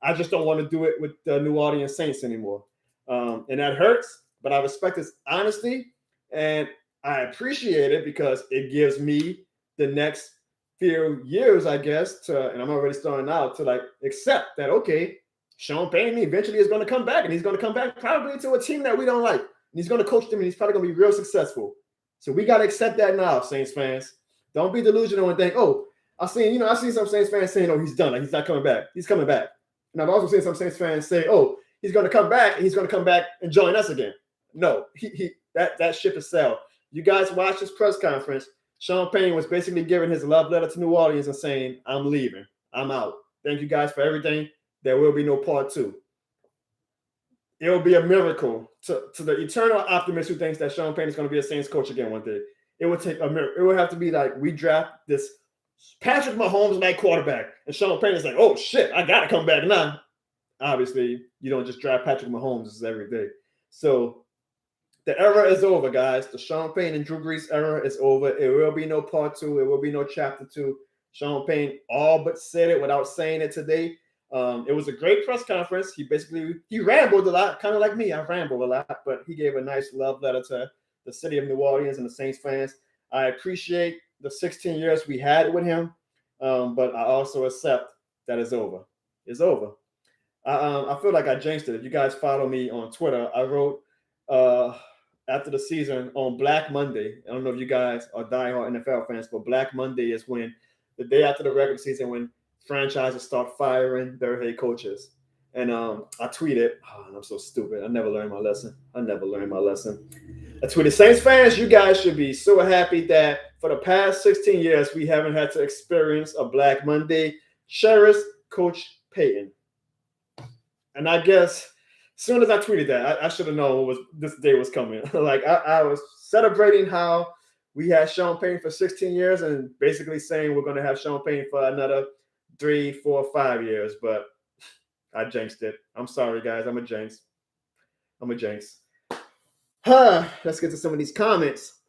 Speaker 1: I just don't want to do it with the New Orleans Saints anymore." And that hurts, but I respect his honesty and I appreciate it because it gives me the next few years, I guess, and I'm already starting out to like accept that, okay, Sean Payton eventually is going to come back, and he's going to come back probably to a team that we don't like. And he's going to coach them, and he's probably going to be real successful. So we got to accept that now, Saints fans. Don't be delusional and think, oh, I seen some Saints fans saying, oh, he's done. Like, he's not coming back. He's coming back. And I've also seen some Saints fans say, oh, he's going to come back, and he's going to come back and join us again. No, that ship is sailed. You guys watch this press conference. Sean Payton was basically giving his love letter to New Orleans and saying, "I'm leaving. I'm out. Thank you guys for everything. There will be no part 2. It will be a miracle to the eternal optimist who thinks that Sean Payton is going to be a Saints coach again one day. It would take a miracle. It would have to be like we draft this Patrick Mahomes-like quarterback, and Sean Payton is like, "Oh shit, I got to come back now." Obviously, you don't just draft Patrick Mahomes every day. So the era is over, guys. The Sean Payton and Drew Brees era is over. It will be no part 2. It will be no chapter 2. Sean Payton all but said it without saying it today. It was a great press conference. He rambled a lot, kind of like me. I ramble a lot, but he gave a nice love letter to the city of New Orleans and the Saints fans. I appreciate the 16 years we had with him, but I also accept that it's over. It's over. I feel like I jinxed it. If you guys follow me on Twitter, I wrote after the season on Black Monday. I don't know if you guys are diehard NFL fans, but Black Monday is when the day after the regular season when franchises start firing their head coaches. And I tweeted, I'm so stupid. I never learned my lesson. I tweeted, Saints fans, you guys should be so happy that for the past 16 years, we haven't had to experience a Black Monday. Cherish Coach Payton. And I guess as soon as I tweeted that, I should have known this day was coming. Like I was celebrating how we had Sean Payton for 16 years and basically saying we're going to have Sean Payton for another 3, 4, 5 years. But I jinxed it. I'm sorry, guys. I'm a jinx. Let's get to some of these comments.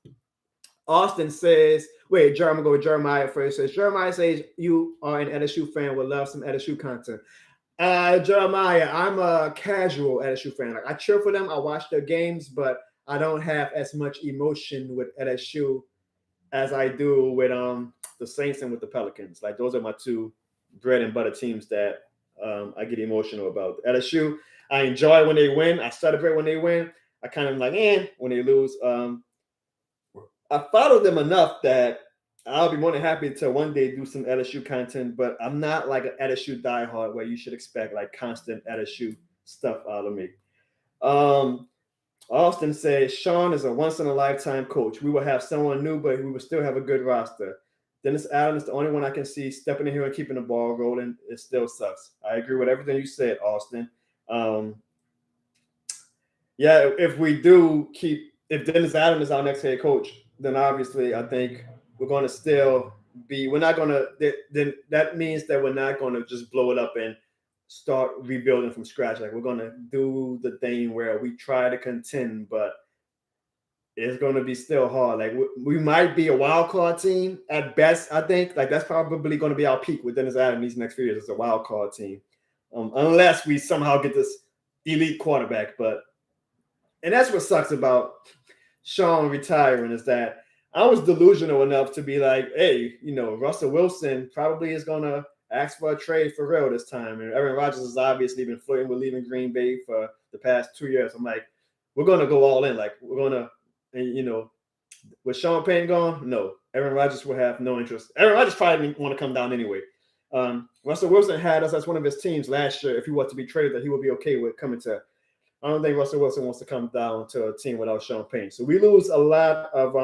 Speaker 1: Austin says, wait, I'm going to go with Jeremiah first. Jeremiah says, you are an LSU fan, would love some LSU content. Jeremiah, I'm a casual LSU fan. Like I cheer for them, I watch their games, but I don't have as much emotion with LSU as I do with the Saints and with the Pelicans. Like those are my 2 bread and butter teams that I get emotional about. LSU, I enjoy when they win. I celebrate when they win. I kind of like when they lose. I follow them enough that I'll be more than happy to one day do some LSU content, but I'm not like an LSU diehard where you should expect like constant LSU stuff out of me. Austin says, Sean is a once-in-a-lifetime coach. We will have someone new, but we will still have a good roster. Dennis Allen is the only one I can see stepping in here and keeping the ball rolling. It still sucks. I agree with everything you said, Austin. If Dennis Allen is our next head coach, then obviously I think we're going to still be, we're not going to, then that means that we're not going to just blow it up and start rebuilding from scratch. Like we're going to do the thing where we try to contend, but it's going to be still hard. Like we might be a wild card team at best, I think. Like that's probably going to be our peak with Dennis Allen these next few years as a wild card team. Unless we somehow get this elite quarterback. And that's what sucks about Sean retiring is that I was delusional enough to be like, hey, Russell Wilson probably is going to ask for a trade for real this time. And Aaron Rodgers has obviously been flirting with leaving Green Bay for the past 2 years. I'm like, we're going to go all in. Like, we're going to, and, with Sean Payton gone, no. Aaron Rodgers will have no interest. Aaron Rodgers probably didn't want to come down anyway. Russell Wilson had us as one of his teams last year. If he was to be traded, that he would be okay with coming to. I don't think Russell Wilson wants to come down to a team without Sean Payton. So we lose a lot of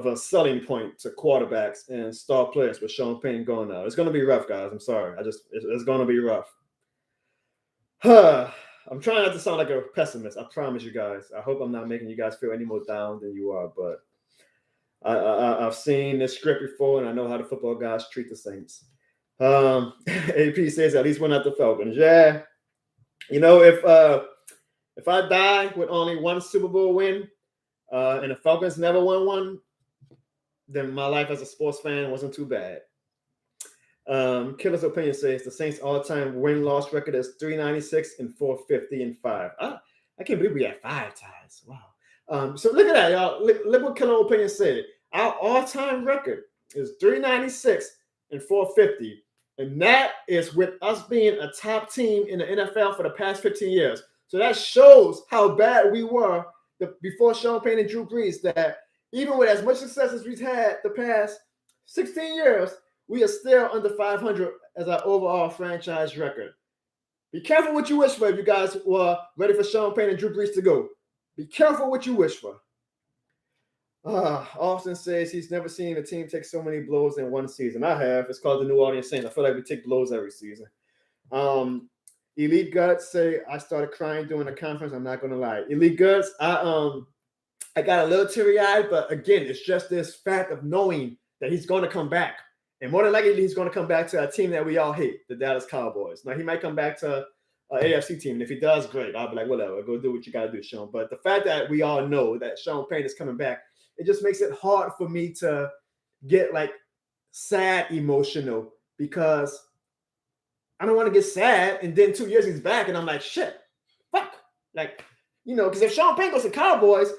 Speaker 1: a selling point to quarterbacks and star players with Sean Payton going out. It's going to be rough, guys. I'm sorry. It's going to be rough. I'm trying not to sound like a pessimist. I promise you guys. I hope I'm not making you guys feel any more down than you are. But I've seen this script before, and I know how the football guys treat the Saints. AP says at least we're not the Falcons. Yeah, if I die with only one Super Bowl win, and the Falcons never won one, then my life as a sports fan wasn't too bad. Killer's opinion says the Saints' all-time win-loss record is 396 and 450 and 5. I can't believe we had 5 ties. Wow. So look at that, y'all. Look what Killer opinion said. Our all-time record is 396 and 450. And that is with us being a top team in the NFL for the past 15 years. So that shows how bad we were before Sean Payton and Drew Brees, that even with as much success as we've had the past 16 years, we are still under 500 as our overall franchise record. Be careful what you wish for if you guys were ready for Sean Payton and Drew Brees to go. Be careful what you wish for. Austin says he's never seen a team take so many blows in one season. I have. It's called the New Orleans Saints. I feel like we take blows every season. Elite Guts say I started crying during the conference. I'm not gonna lie. Elite Guts, I got a little teary-eyed, but again, it's just this fact of knowing that he's gonna come back. And more than likely, he's going to come back to a team that we all hate, the Dallas Cowboys. Now, he might come back to an AFC team. And if he does, great. I'll be like, whatever, go do what you got to do, Sean. But the fact that we all know that Sean Payton is coming back, it just makes it hard for me to get, like, sad emotional, because I don't want to get sad. And then 2 years he's back, and I'm like, shit, fuck. Like, because if Sean Payton goes to Cowboys,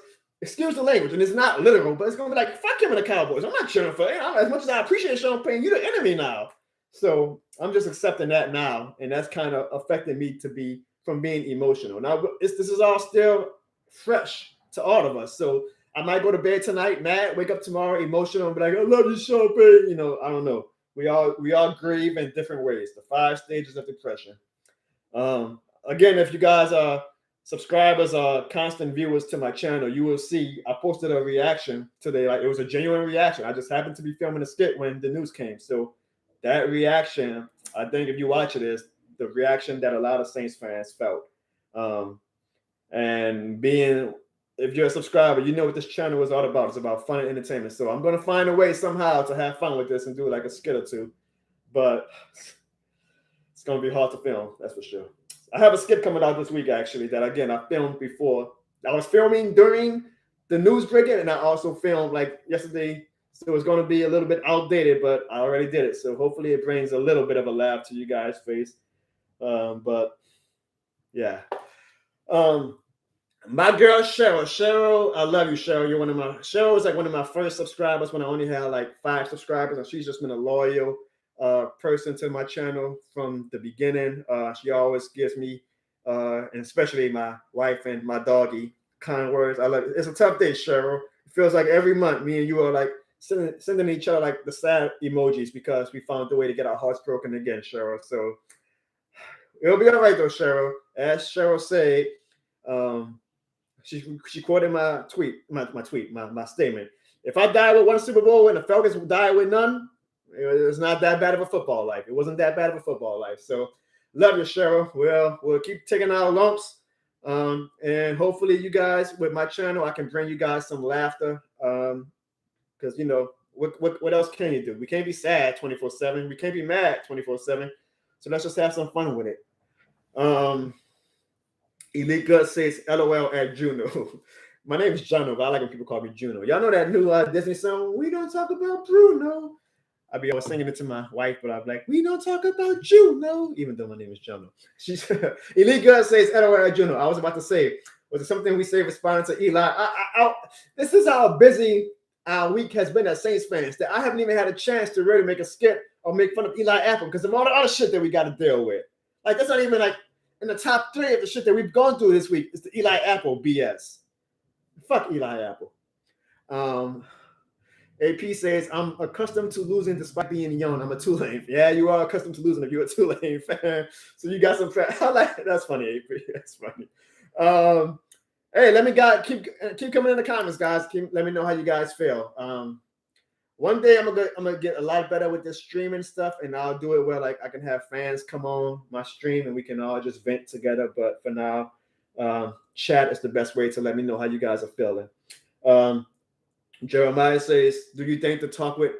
Speaker 1: excuse the language, and it's not literal, but it's going to be like, fuck him and the Cowboys. I'm not cheering for him. As much as I appreciate Sean Payton, you're the enemy now. So I'm just accepting that now, and that's kind of affecting me from being emotional. Now, this is all still fresh to all of us. So I might go to bed tonight mad, wake up tomorrow emotional, and be like, I love you, Sean Payton. I don't know. We all grieve in different ways. The 5 stages of depression. Again, if you guys are subscribers are constant viewers to my channel, you will see I posted a reaction today. Like, it was a genuine reaction. I just happened to be filming a skit when the news came. So that reaction, I think if you watch it, is the reaction that a lot of Saints fans felt. And if you're a subscriber, you know what this channel is all about. It's about fun and entertainment. So I'm going to find a way somehow to have fun with this and do like a skit or two. But it's going to be hard to film, that's for sure. I have a skit coming out this week, actually, that, again, I filmed before. I was filming during the news breaking, and I also filmed, like, yesterday. So it's going to be a little bit outdated, but I already did it. So hopefully it brings a little bit of a laugh to you guys' face. But, yeah. My girl, Cheryl, I love you, Cheryl. Cheryl was, like, one of my first subscribers when I only had, like, 5 subscribers, and she's just been a loyal person to my channel from the beginning. She always gives me, and especially my wife and my doggy, kind words. I love it. It's a tough day, Cheryl. It feels like every month me and you are like sending each other like the sad emojis because we found a way to get our hearts broken again, Cheryl. So it'll be all right though, Cheryl. As Cheryl said, she quoted my statement. If I die with one Super Bowl and the Falcons die with none, it's not that bad of a football life. It wasn't that bad of a football life. So love you, Cheryl. We'll keep taking our lumps. And hopefully you guys, with my channel, I can bring you guys some laughter. Because, what else can you do? We can't be sad 24/7. We can't be mad 24/7. So let's just have some fun with it. Elite Gut says, LOL at Juno. My name is Juno, but I like when people call me Juno. Y'all know that new Disney song, We Don't Talk About Bruno? I be always singing it to my wife, but I'm like, we don't talk about Juno, even though my name is Juno. She's Elite Gut says, LOL at Juno. I was about to say, was it something we say responding to Eli? This is how busy our week has been as Saints fans that I haven't even had a chance to really make a skit or make fun of Eli Apple because of all the other shit that we got to deal with. Like, that's not even like in the top 3 of the shit that we've gone through this week is the Eli Apple BS. Fuck Eli Apple. AP says, I'm accustomed to losing despite being young. I'm a Tulane. Yeah, you are accustomed to losing if you're a Tulane fan. So you got some I like that's funny, AP. That's funny. Hey, let me keep coming in the comments, guys. Let me know how you guys feel. One day I'm gonna get a lot better with this streaming stuff, and I'll do it where like I can have fans come on my stream and we can all just vent together. But for now, chat is the best way to let me know how you guys are feeling. Um, Jeremiah says, "Do you think the talk with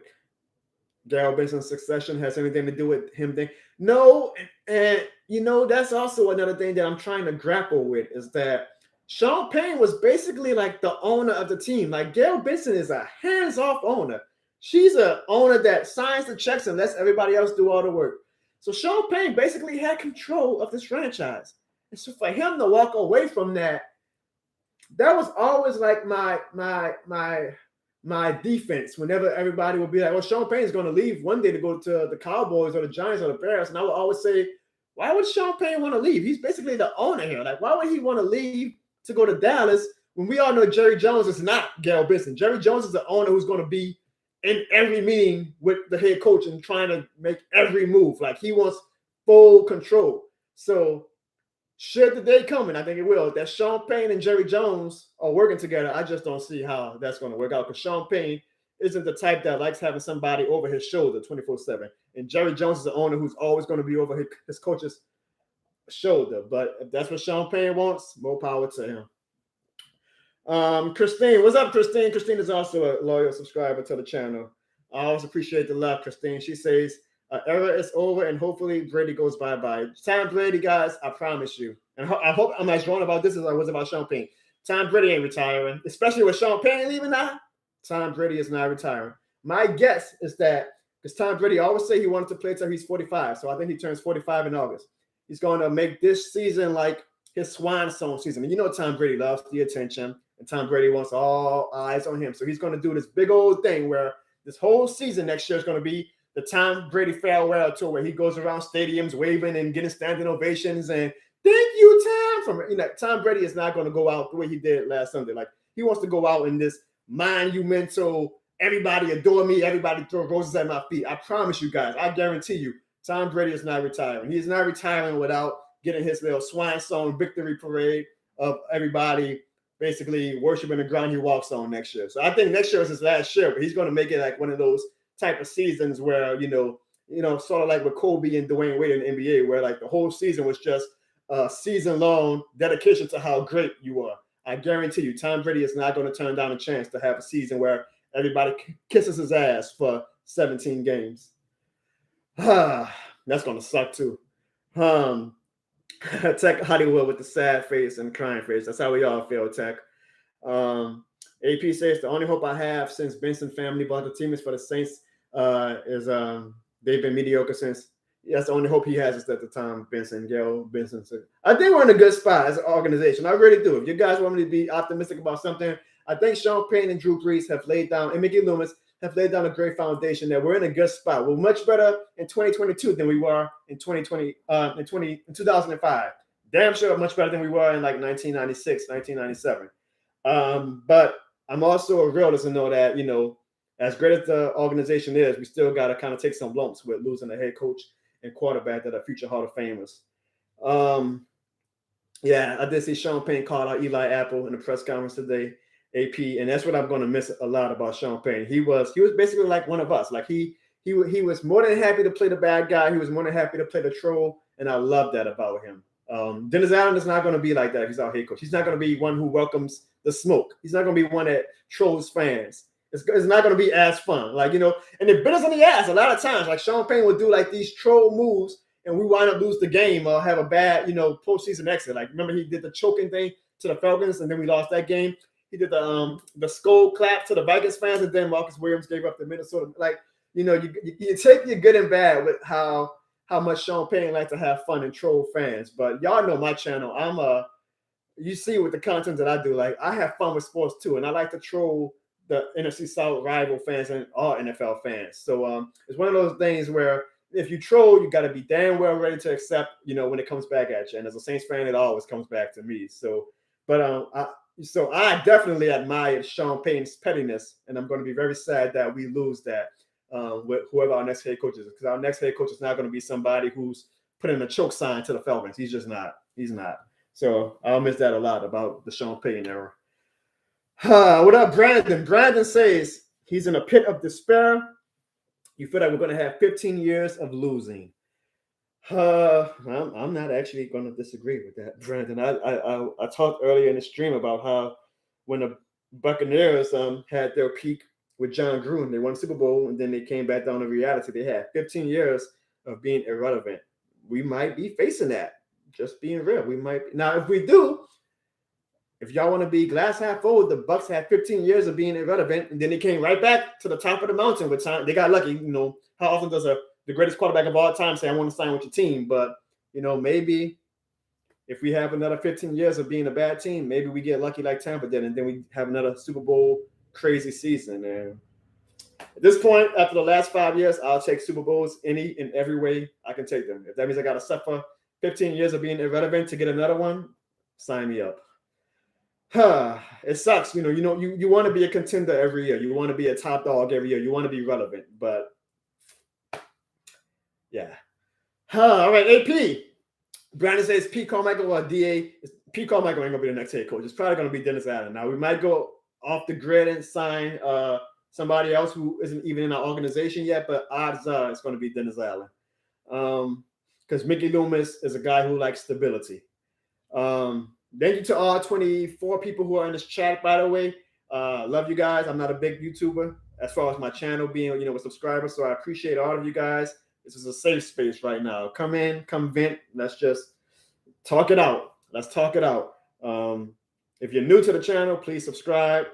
Speaker 1: Daryl Benson's succession has anything to do with him?" No, and that's also another thing that I'm trying to grapple with is that Sean Payton was basically like the owner of the team. Like Gail Benson is a hands-off owner. She's an owner that signs the checks and lets everybody else do all the work. So Sean Payton basically had control of this franchise. And so for him to walk away from that, that was always like my defense. Whenever everybody would be like, "Well, Sean Payton's going to leave one day to go to the Cowboys or the Giants or the Bears," and I would always say, "Why would Sean Payton want to leave? He's basically the owner here. Like, why would he want to leave to go to Dallas when we all know Jerry Jones is not Gail Benson? Jerry Jones is the owner who's going to be in every meeting with the head coach and trying to make every move. Like he wants full control." So should the day come, and I think it will, that Sean Payton and Jerry Jones are working together, I just don't see how that's going to work out because Sean Payton isn't the type that likes having somebody over his shoulder 24/7. And Jerry Jones is the owner who's always going to be over his coach's shoulder. But if that's what Sean Payton wants, more power to him. Christine, what's up, Christine? Christine is also a loyal subscriber to the channel. I always appreciate the love, Christine. She says, era is over and hopefully Brady goes bye-bye. Tom Brady, guys, I promise you. And I hope I'm as wrong about this as I was about Sean Payton. Tom Brady ain't retiring, especially with Sean Payton leaving now. Tom Brady is not retiring. My guess is that because Tom Brady always say he wanted to play till he's 45, so I think he turns 45 in August. He's going to make this season like his swan song season. And you know Tom Brady loves the attention, and Tom Brady wants all eyes on him. So he's going to do this big old thing where this whole season next year is going to be the Tom Brady farewell tour where he goes around stadiums waving and getting standing ovations and "thank you, Tom." Tom Brady is not going to go out the way he did last Sunday. Like he wants to go out in this monumental, everybody adore me, everybody throw roses at my feet. I promise you guys, I guarantee you, Tom Brady is not retiring. He is not retiring without getting his little swan song victory parade of everybody basically worshiping the ground he walks on next year. So I think next year is his last year, but he's going to make it like one of those type of seasons where, sort of like with Kobe and Dwayne Wade in the NBA, where like the whole season was just a season-long dedication to how great you are. I guarantee you, Tom Brady is not going to turn down a chance to have a season where everybody kisses his ass for 17 games. That's going to suck too. Tech Hollywood with the sad face and crying face. That's how we all feel, Tech. AP says the only hope I have since Benson family bought the team is for the Saints is they've been mediocre since. That's the only hope he has is that the Tom Benson, Gail Benson. I think we're in a good spot as an organization. I really do. If you guys want me to be optimistic about something, I think Sean Payton and Drew Brees have laid down, and Mickey Loomis have laid down a great foundation that we're in a good spot. We're much better in 2022 than we were in 2005. Damn sure much better than we were in like 1996, 1997. But I'm also a realist to know that, as great as the organization is, we still got to kind of take some lumps with losing a head coach and quarterback that are future Hall of Famers. I did see Sean Payton call out Eli Apple in the press conference today, AP, and that's what I'm going to miss a lot about Sean Payton. He was basically like one of us. Like he was more than happy to play the bad guy. He was more than happy to play the troll, and I love that about him. Dennis Allen is not going to be like that if he's our head coach. He's not going to be one who welcomes the smoke. He's not going to be one that trolls fans. It's not going to be as fun. Like, and it bit us in the ass a lot of times. Like Sean Payton would do like these troll moves and we wind up lose the game or have a bad, postseason exit. Like remember he did the choking thing to the Falcons and then we lost that game. He did the skull clap to the Vikings fans and then Marcus Williams gave up the Minnesota. Like, you take your good and bad with how much Sean Payton likes to have fun and troll fans. But y'all know my channel. You see with the content that I do, like I have fun with sports too. And I like to troll the NFC South rival fans and all NFL fans. So it's one of those things where if you troll, you got to be damn well ready to accept, when it comes back at you. And as a Saints fan, it always comes back to me. So, but I definitely admire Sean Payton's pettiness, and I'm going to be very sad that we lose that with whoever our next head coach is, because our next head coach is not going to be somebody who's putting a choke sign to the Falcons. He's just not. He's not. So I'll miss that a lot about the Sean Payton era. What up, Brandon? Brandon says, He's in a pit of despair. You feel like we're going to have 15 years of losing. I'm not actually going to disagree with that, Brandon. I talked earlier in the stream about how when the Buccaneers had their peak with John Gruden, they won the Super Bowl, and then they came back down to reality. They had 15 years of being irrelevant. We might be facing that. Just being real, we might. Now, if we do, if y'all want to be glass half full, the Bucks had 15 years of being irrelevant, and then they came right back to the top of the mountain with time. They got lucky. You know, how often does the greatest quarterback of all time say, I want to sign with your team? But, you know, maybe if we have another 15 years of being a bad team, maybe we get lucky like Tampa did, and then we have another Super Bowl crazy season. And at this point, after the last 5 years, I'll take Super Bowls any and every way I can take them. If that means I got to suffer 15 years of being irrelevant to get another one, sign me up. It sucks. You want to be a contender every year. You want to be a top dog every year. You want to be relevant. But, yeah. All right, AP. Brandon says Pete Carmichael or DA. Pete Carmichael ain't going to be the next head coach. It's probably going to be Dennis Allen. Now, we might go off the grid and sign somebody else who isn't even in our organization yet, but odds are it's going to be Dennis Allen. Because Mickey Loomis is a guy who likes stability. Thank you to all 24 people who are in this chat, by the way. Love you guys. I'm not a big YouTuber as far as my channel being, with subscribers, so I appreciate all of you guys. This is a safe space right now. Come in, come vent. Let's just talk it out. Let's talk it out. If you're new to the channel, please subscribe.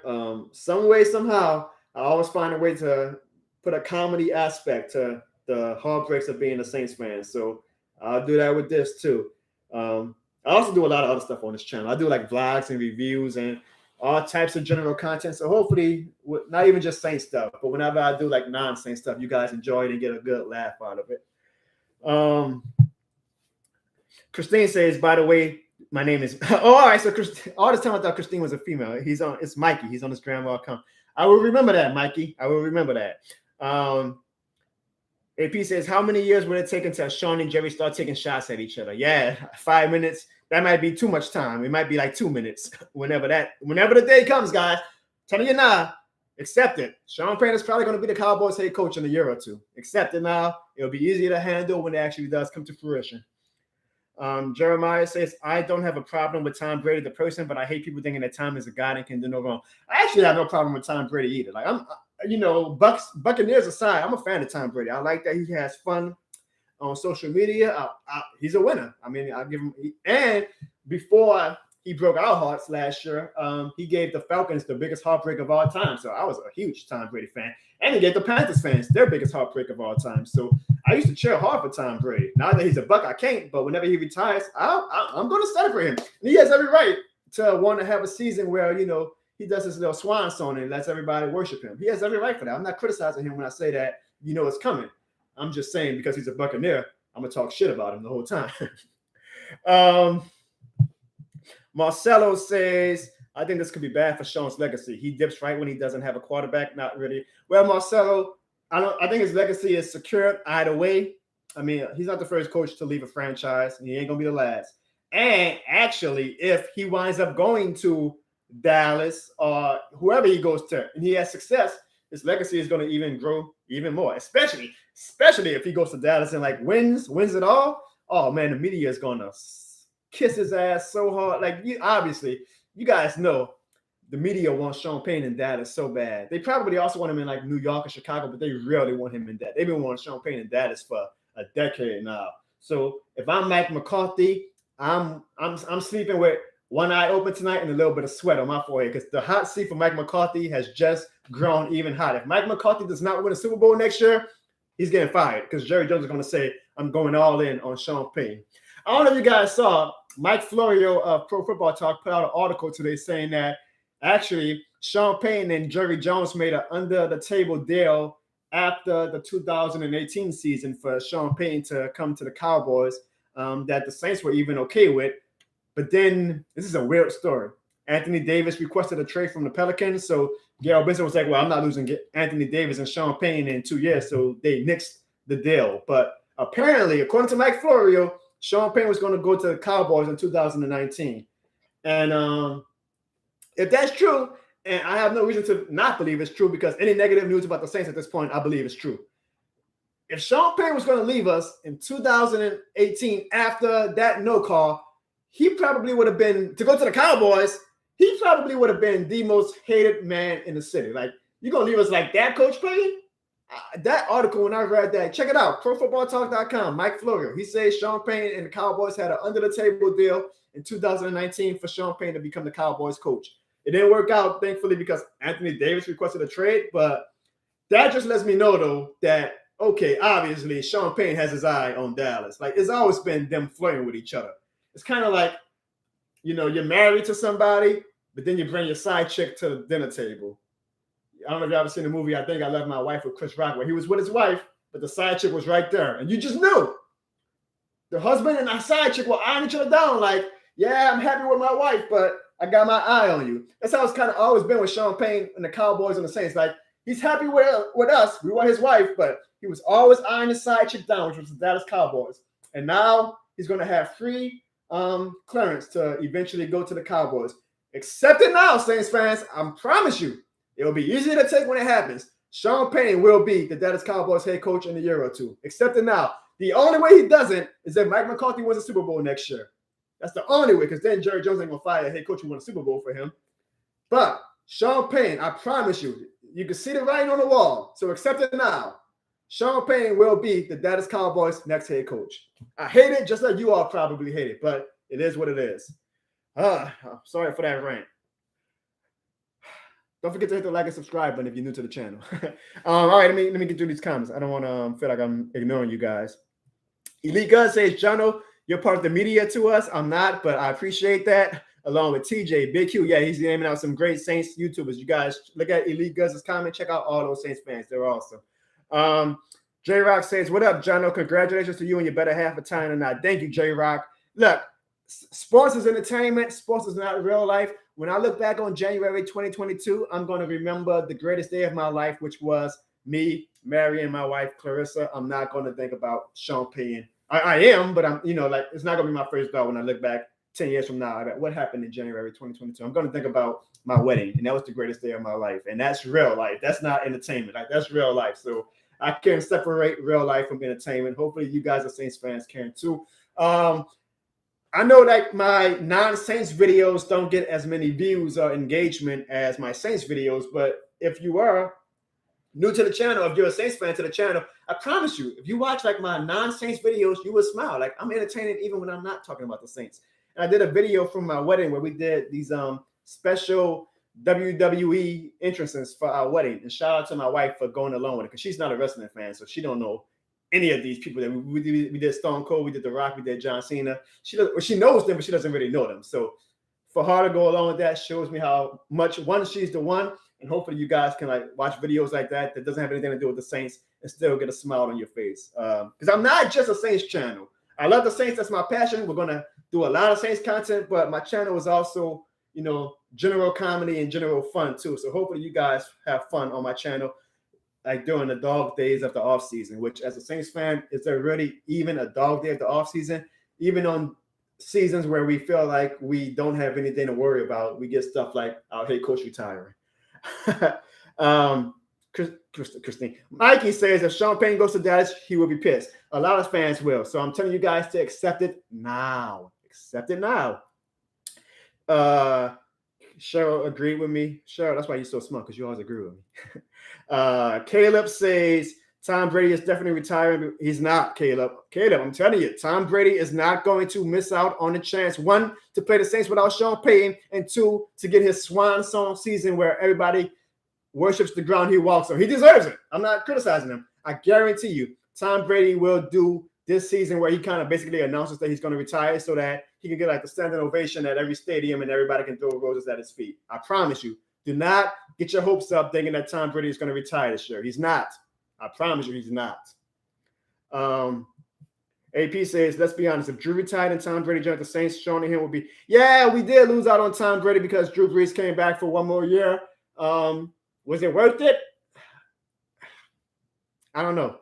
Speaker 1: Some way, somehow, I always find a way to put a comedy aspect to the heartbreaks of being a Saints fan. So I'll do that with this too. I also do a lot of other stuff on this channel. I do like vlogs and reviews and all types of general content. So hopefully, not even just Saint stuff, but whenever I do like non-Saint stuff, you guys enjoy it and get a good laugh out of it. Christine says, by the way, my name is all right. So all this time I thought Christine was a female. It's Mikey. He's on his grandma account. I will remember that, Mikey. I will remember that. AP says, how many years would it take until Sean and Jerry start taking shots at each other? Yeah, 5 minutes. That might be too much time. It might be like 2 minutes. Whenever the day comes, guys, telling you now, accept it. Sean Payton is probably going to be the Cowboys head coach in a year or two. Accept it now. It'll be easier to handle when it actually does come to fruition. Jeremiah says, I don't have a problem with Tom Brady, the person, but I hate people thinking that Tom is a god and can do no wrong. I actually have no problem with Tom Brady either. Like Buccaneers aside, I'm a fan of Tom Brady. I like that he has fun on social media. He's a winner. I mean, I give him. And before he broke our hearts last year, he gave the Falcons the biggest heartbreak of all time. So I was a huge Tom Brady fan. And he gave the Panthers fans their biggest heartbreak of all time. So I used to cheer hard for Tom Brady. Now that he's a Buck, I can't. But whenever he retires, I'm going to celebrate him. And he has every right to want to have a season where, he does his little swan song and lets everybody worship him. He has every right for that. I'm not criticizing him when I say that, it's coming. I'm just saying because he's a Buccaneer, I'm going to talk shit about him the whole time. Marcelo says, I think this could be bad for Sean's legacy. He dips right when he doesn't have a quarterback. Not really. Well, Marcelo, I think his legacy is secure either way. I mean, he's not the first coach to leave a franchise, and he ain't going to be the last. And actually, if he winds up going to Dallas or whoever he goes to, and he has success, his legacy is going to even grow even more, especially if he goes to Dallas and wins it all. Oh man, the media is going to kiss his ass so hard. Obviously, you guys know the media wants Sean Payton in Dallas so bad. They probably also want him in New York or Chicago, but they really want him in Dallas. They've been wanting Sean Payton in Dallas for a decade now. So if I'm Mike McCarthy, I'm sleeping with one eye open tonight and a little bit of sweat on my forehead because the hot seat for Mike McCarthy has just grown even hotter. If Mike McCarthy does not win a Super Bowl next year, he's getting fired because Jerry Jones is going to say, I'm going all in on Sean Payton. I don't know if you guys saw, Mike Florio of Pro Football Talk put out an article today saying that actually Sean Payton and Jerry Jones made an under-the-table deal after the 2018 season for Sean Payton to come to the Cowboys that the Saints were even okay with. But then, this is a weird story. Anthony Davis requested a trade from the Pelicans, so Garrett Benson was like, well, I'm not losing Anthony Davis and Sean Payton in 2 years, so they nixed the deal. But apparently, according to Mike Florio, Sean Payton was going to go to the Cowboys in 2019. And if that's true, And I have no reason to not believe it's true because any negative news about the Saints at this point, I believe is true. If Sean Payton was going to leave us in 2018 after that no call, he probably would have been, to go to the Cowboys, he probably would have been the most hated man in the city. Like, you're going to leave us like that, Coach Payton? That article, when I read that, check it out, ProFootballTalk.com, Mike Florio. He says Sean Payton and the Cowboys had an under-the-table deal in 2019 for Sean Payton to become the Cowboys coach. It didn't work out, thankfully, because Anthony Davis requested a trade, but that just lets me know, though, that, okay, obviously, Sean Payton has his eye on Dallas. Like, it's always been them flirting with each other. It's kind of like, you know, you're married to somebody, but then you bring your side chick to the dinner table. I don't know if you've ever seen the movie, I Think I Left My Wife with Chris Rock, where he was with his wife, but the side chick was right there. And you just knew. The husband and the side chick were eyeing each other down like, yeah, I'm happy with my wife, but I got my eye on you. That's how it's kind of always been with Sean Payton and the Cowboys and the Saints. Like, he's happy with us. We were his wife, but he was always eyeing his side chick down, which was the Dallas Cowboys. And now he's going to have free clearance to eventually go to the Cowboys. Accept it now, Saints fans. I promise you, it will be easy to take when it happens. Sean Payton will be the Dallas Cowboys head coach in a year or two. Accept it now. The only way he doesn't is if Mike McCarthy wins a Super Bowl next year. That's the only way, because then Jerry Jones ain't going to fire a head coach who won a Super Bowl for him. But Sean Payton, I promise you, you can see the writing on the wall. So accept it now. Sean Payton will be the Dallas Cowboys' next head coach. I hate it just like you all probably hate it, but it is what it is. Sorry for that rant. Don't forget to hit the like and subscribe button if you're new to the channel. All right, let me get through these comments. I don't want to feel like I'm ignoring you guys. Elite Gun says, Jono, you're part of the media to us. I'm not, but I appreciate that. Along with TJ, Big Q. Yeah, he's naming out some great Saints YouTubers. You guys look at Elite Guns' comment. Check out all those Saints fans. They're awesome. J-Rock says, what up, Jono? Congratulations to you and your better half of time tonight. Thank you, J-Rock. Look, sports is entertainment. Sports is not real life. When I look back on January 2022, I'm going to remember the greatest day of my life, which was me marrying my wife, Clarissa. I'm not going to think about Sean Payton. I am, but I'm, like, it's not going to be my first thought when I look back 10 years from now. What happened in January 2022? I'm going to think about my wedding, and that was the greatest day of my life. And that's real life. That's not entertainment. Like, that's real life. So I can separate real life from entertainment. Hopefully you guys as Saints fans can too. I know like my non-Saints videos don't get as many views or engagement as my Saints videos, but if you are new to the channel, if you're a Saints fan to the channel, I promise you, if you watch like my non-Saints videos, you will smile. Like, I'm entertaining even when I'm not talking about the Saints. And I did a video from my wedding where we did these special WWE entrances for our wedding. And shout out to my wife for going along with it, because she's not a wrestling fan, so she don't know any of these people that we did Stone Cold, we did The Rock, we did John Cena. She knows them, but she doesn't really know them. So for her to go along with that shows me how much, one, she's the one, and hopefully you guys can like watch videos like that doesn't have anything to do with the Saints and still get a smile on your face. Because I'm not just a Saints channel. I love the Saints. That's my passion. We're going to do a lot of Saints content, but my channel is also, general comedy and general fun too. So hopefully you guys have fun on my channel, like during the dog days of the off season, which as a Saints fan, is there really even a dog day of the off season? Even on seasons where we feel like we don't have anything to worry about, we get stuff like our head coach retiring. Christine. Mikey says if Sean Payton goes to Dallas, he will be pissed. A lot of fans will. So I'm telling you guys to accept it now. Accept it now. Cheryl agreed with me. Cheryl, that's why you're so smart, because you always agree with me. Caleb says Tom Brady is definitely retiring. He's not, Caleb. Caleb, I'm telling you, Tom Brady is not going to miss out on the chance, one, to play the Saints without Sean Payton, and two, to get his swan song season where everybody worships the ground he walks on. He deserves it. I'm not criticizing him. I guarantee you, Tom Brady will do this season where he kind of basically announces that he's going to retire so that he can get like the standing ovation at every stadium and everybody can throw roses at his feet. I promise you. Do not get your hopes up thinking that Tom Brady is going to retire this year. He's not. I promise you he's not. AP says, let's be honest, if Drew retired and Tom Brady joined the Saints, Sean and him would be, yeah, we did lose out on Tom Brady because Drew Brees came back for one more year. Was it worth it? I don't know.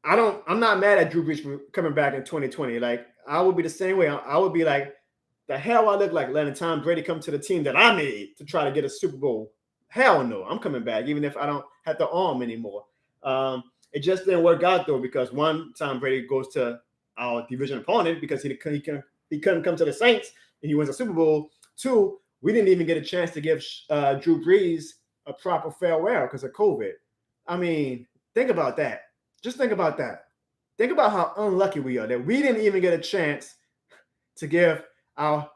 Speaker 1: I'm not mad at Drew Brees for coming back in 2020. Like, I would be the same way. I would be like, the hell I look like letting Tom Brady come to the team that I made to try to get a Super Bowl? Hell no, I'm coming back, even if I don't have the arm anymore. It just didn't work out though, because one, Tom Brady goes to our division opponent because he couldn't come to the Saints and he wins a Super Bowl. Two, we didn't even get a chance to give Drew Brees a proper farewell because of COVID. I mean, think about that. Just think about that. Think about how unlucky we are that we didn't even get a chance to give our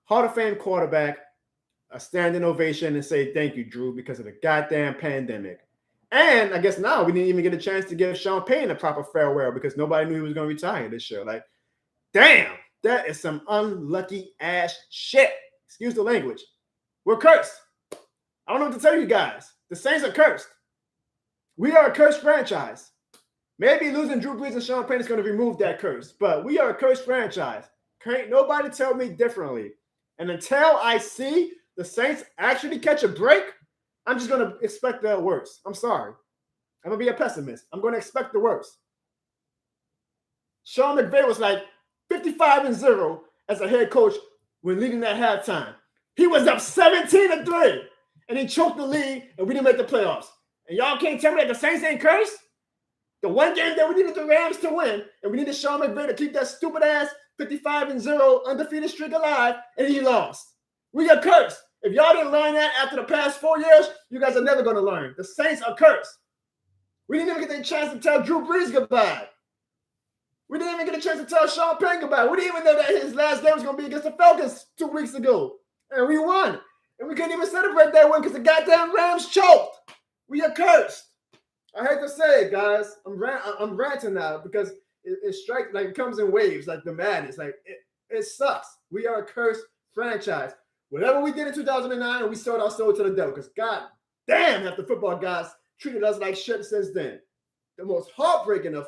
Speaker 1: Hall of Fame quarterback a standing ovation and say thank you, Drew, because of the goddamn pandemic. And I guess now we didn't even get a chance to give Sean Payton a proper farewell because nobody knew he was going to retire this year. Like, damn, that is some unlucky ass shit. Excuse the language. We're cursed. I don't know what to tell you guys. The Saints are cursed. We are a cursed franchise. Maybe losing Drew Brees and Sean Payton is going to remove that curse, but we are a cursed franchise. Can't nobody tell me differently. And until I see the Saints actually catch a break, I'm just going to expect the worst. I'm sorry. I'm going to be a pessimist. I'm going to expect the worst. Sean McVay was like 55-0 as a head coach when leading that halftime. He was up 17-3, and he choked the league, and we didn't make the playoffs. And y'all can't tell me that the Saints ain't cursed? The one game that we needed the Rams to win, and we needed Sean McVay to keep that stupid-ass 55-0 undefeated streak alive, and he lost. We are cursed. If y'all didn't learn that after the past 4 years, you guys are never going to learn. The Saints are cursed. We didn't even get a chance to tell Drew Brees goodbye. We didn't even get a chance to tell Sean Payton goodbye. We didn't even know that his last game was going to be against the Falcons 2 weeks ago. And we won. And we couldn't even celebrate that win because the goddamn Rams choked. We are cursed. I hate to say it, guys. I'm ranting now because it strikes, like, it comes in waves, like the madness. Like, it sucks. We are a cursed franchise. Whatever we did in 2009, we sold our soul to the devil because god damn, have the football guys treated us like shit since then. The most heartbreaking of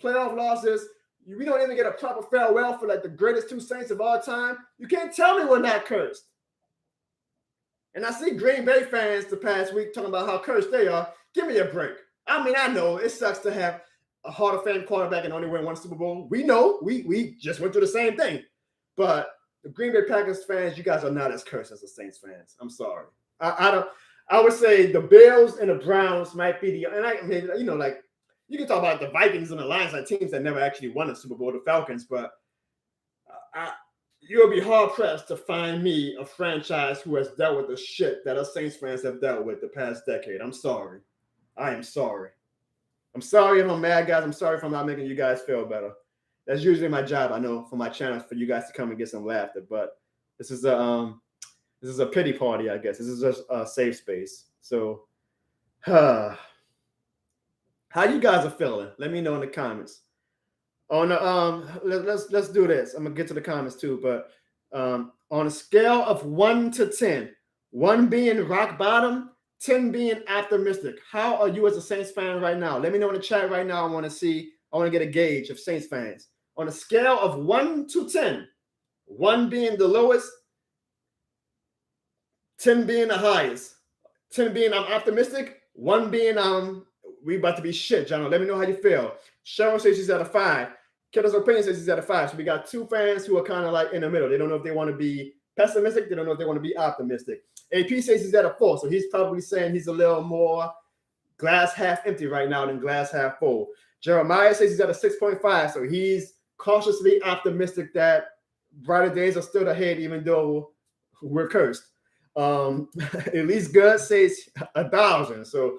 Speaker 1: playoff losses. We don't even get a proper farewell for like the greatest two Saints of all time. You can't tell me we're not cursed. And I see Green Bay fans the past week talking about how cursed they are. Give me a break. I mean, I know it sucks to have a Hall of Fame quarterback and only win one Super Bowl. We know. We just went through the same thing. But the Green Bay Packers fans, you guys are not as cursed as the Saints fans. I'm sorry. I would say the Bills and the Browns might be the, and I mean, you know, like, you can talk about the Vikings and the Lions, like teams that never actually won a Super Bowl, the Falcons, but you'll be hard-pressed to find me a franchise who has dealt with the shit that us Saints fans have dealt with the past decade. I'm sorry. I am sorry. I'm sorry if I'm mad, guys. I'm sorry if I'm not making you guys feel better. That's usually my job, I know, for my channel, for you guys to come and get some laughter, but this is a pity party, I guess. This is just a safe space. So, how you guys are feeling? Let me know in the comments. On the let's do this. I'm gonna get to the comments too, but on a scale of 1 to 10, 1 being rock bottom, 10 being optimistic, how are you as a Saints fan right now? Let me know in the chat right now. I want to get a gauge of Saints fans. On a scale of 1 to 10, 1 being the lowest, 10 being the highest, 10 being I'm optimistic, 1 being we about to be shit, John. Let me know how you feel. Cheryl says she's at a 5. Kettle's opinion says she's at a 5. So we got two fans who are kind of like in the middle. They don't know if they want to be pessimistic. They don't know if they want to be optimistic. AP says he's at a 4. So he's probably saying he's a little more glass half empty right now than glass half full. Jeremiah says he's at a 6.5. So he's cautiously optimistic that brighter days are still ahead, even though we're cursed. At least Good says 1,000. So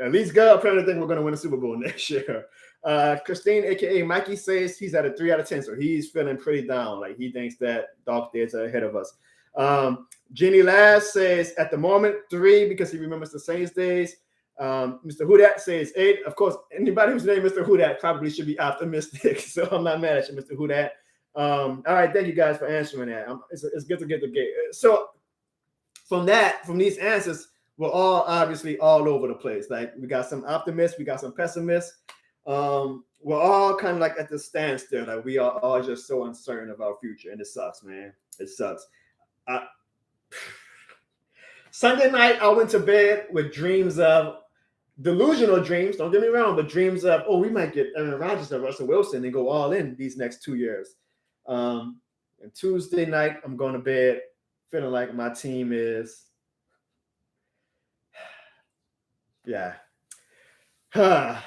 Speaker 1: at least God apparently think we're going to win a Super Bowl next year. Christine, a.k.a. Mikey, says he's at a 3 out of 10. So he's feeling pretty down. Like he thinks that dark days are ahead of us. Jenny Lass says at the moment 3 because he remembers the Saints days. Mr. Hudat says 8. Of course, anybody who's named Mr. Hudat probably should be optimistic. So I'm not mad at you, Mr. Hudat. All right. Thank you guys for answering that. It's good to get the game. So from these answers, we're all obviously all over the place. Like we got some optimists, we got some pessimists. We're all kind of like at the standstill. Like we are all just so uncertain of our future, and it sucks, man. It sucks. Sunday night, I went to bed with dreams of delusional dreams. Don't get me wrong, but dreams of we might get Aaron Rodgers or Russell Wilson and go all in these next 2 years. And And Tuesday night, I'm going to bed feeling like my team is, yeah. I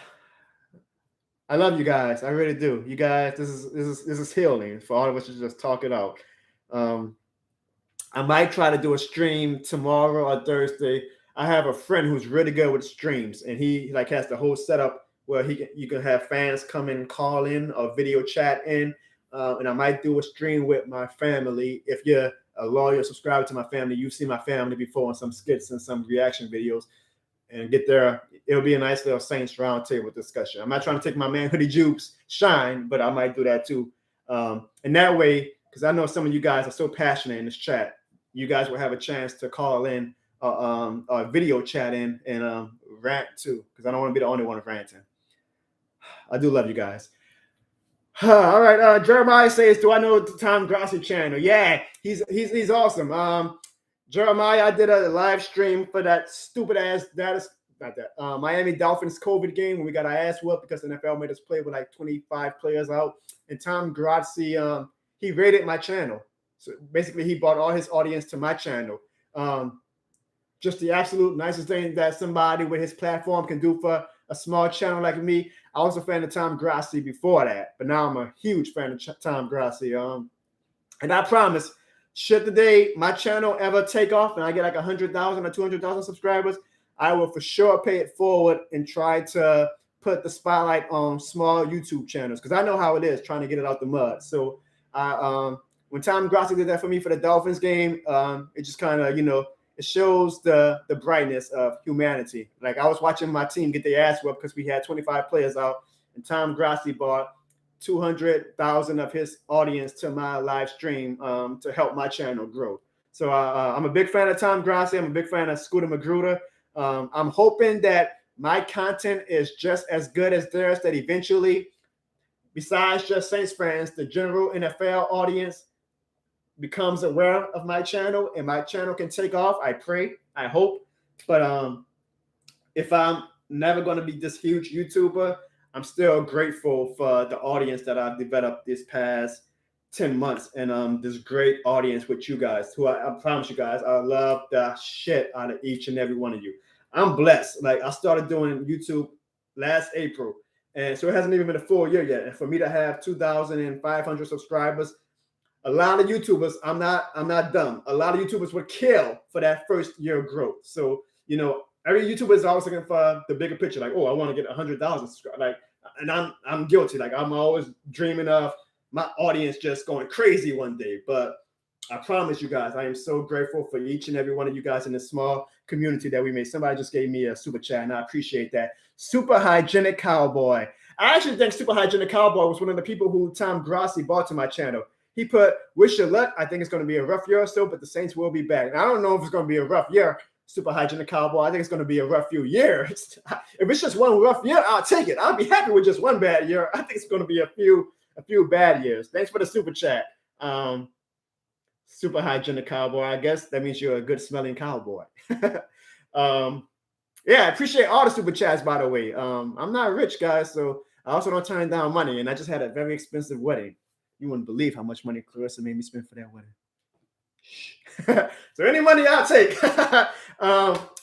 Speaker 1: love you guys. I really do. You guys, this is healing for all of us to just talk it out. I might try to do a stream tomorrow or Thursday. I have a friend who's really good with streams, and he like has the whole setup where you can have fans come in, call in, or video chat in. And I might do a stream with my family. If you're a loyal subscriber to my family, you've seen my family before in some skits and some reaction videos. And get there, it'll be a nice little Saints roundtable discussion. I'm not trying to take my man Hoodie Jupes shine, but I might do that too. And that way, because I know some of you guys are so passionate in this chat, you guys will have a chance to call in or video chat in and rant too, because I don't want to be the only one ranting. I do love you guys. All right, Jeremiah says, "Do I know the Tom Grassi channel?" Yeah, he's awesome. Jeremiah, I did a live stream for that stupid ass Miami Dolphins COVID game when we got our ass whooped because the NFL made us play with like 25 players out. And Tom Grassi, he rated my channel. So basically, he brought all his audience to my channel. Just the absolute nicest thing that somebody with his platform can do for a small channel like me. I was a fan of Tom Grassi before that, but now I'm a huge fan of Tom Grassi. And I promise, should the day my channel ever take off and I get like 100,000 or 200,000 subscribers, I will for sure pay it forward and try to put the spotlight on small YouTube channels because I know how it is trying to get it out the mud. So when Tom Grassi did that for me for the Dolphins game, it just kind of, it shows the brightness of humanity. Like I was watching my team get their ass whooped because we had 25 players out, and Tom Grassi brought 200,000 of his audience to my live stream to help my channel grow. So I'm a big fan of Tom Grassi. I'm a big fan of Scooter Magruder. I'm hoping that my content is just as good as theirs, that eventually, besides just Saints fans, the general NFL audience becomes aware of my channel and my channel can take off. I pray, I hope. But if I'm never going to be this huge YouTuber, I'm still grateful for the audience that I've developed this past 10 months and this great audience with you guys, who I promise you guys, I love the shit out of each and every one of you. I'm blessed. Like I started doing YouTube last April, and so it hasn't even been a full year yet. And for me to have 2,500 subscribers, a lot of YouTubers, I'm not dumb. A lot of YouTubers would kill for that first year of growth. So, every YouTuber is always looking for the bigger picture. Like, oh, I want to get 100,000 subscribers. Like, and I'm guilty. Like, I'm always dreaming of my audience just going crazy one day. But I promise you guys, I am so grateful for each and every one of you guys in this small community that we made. Somebody just gave me a super chat, and I appreciate that. Super Hygienic Cowboy. I actually think Super Hygienic Cowboy was one of the people who Tom Grassi brought to my channel. He put, "Wish you luck. I think it's going to be a rough year or so, but the Saints will be back." And I don't know if it's going to be a rough year, Super Hygienic Cowboy. I think it's going to be a rough few years. If it's just one rough year, I'll take it. I'll be happy with just one bad year. I think it's going to be a few bad years. Thanks for the super chat. Super Hygienic Cowboy. I guess that means you're a good smelling cowboy. Yeah, I appreciate all the super chats, by the way. I'm not rich, guys, so I also don't turn down money, and I just had a very expensive wedding. You wouldn't believe how much money Clarissa made me spend for that wedding. So any money I'll take.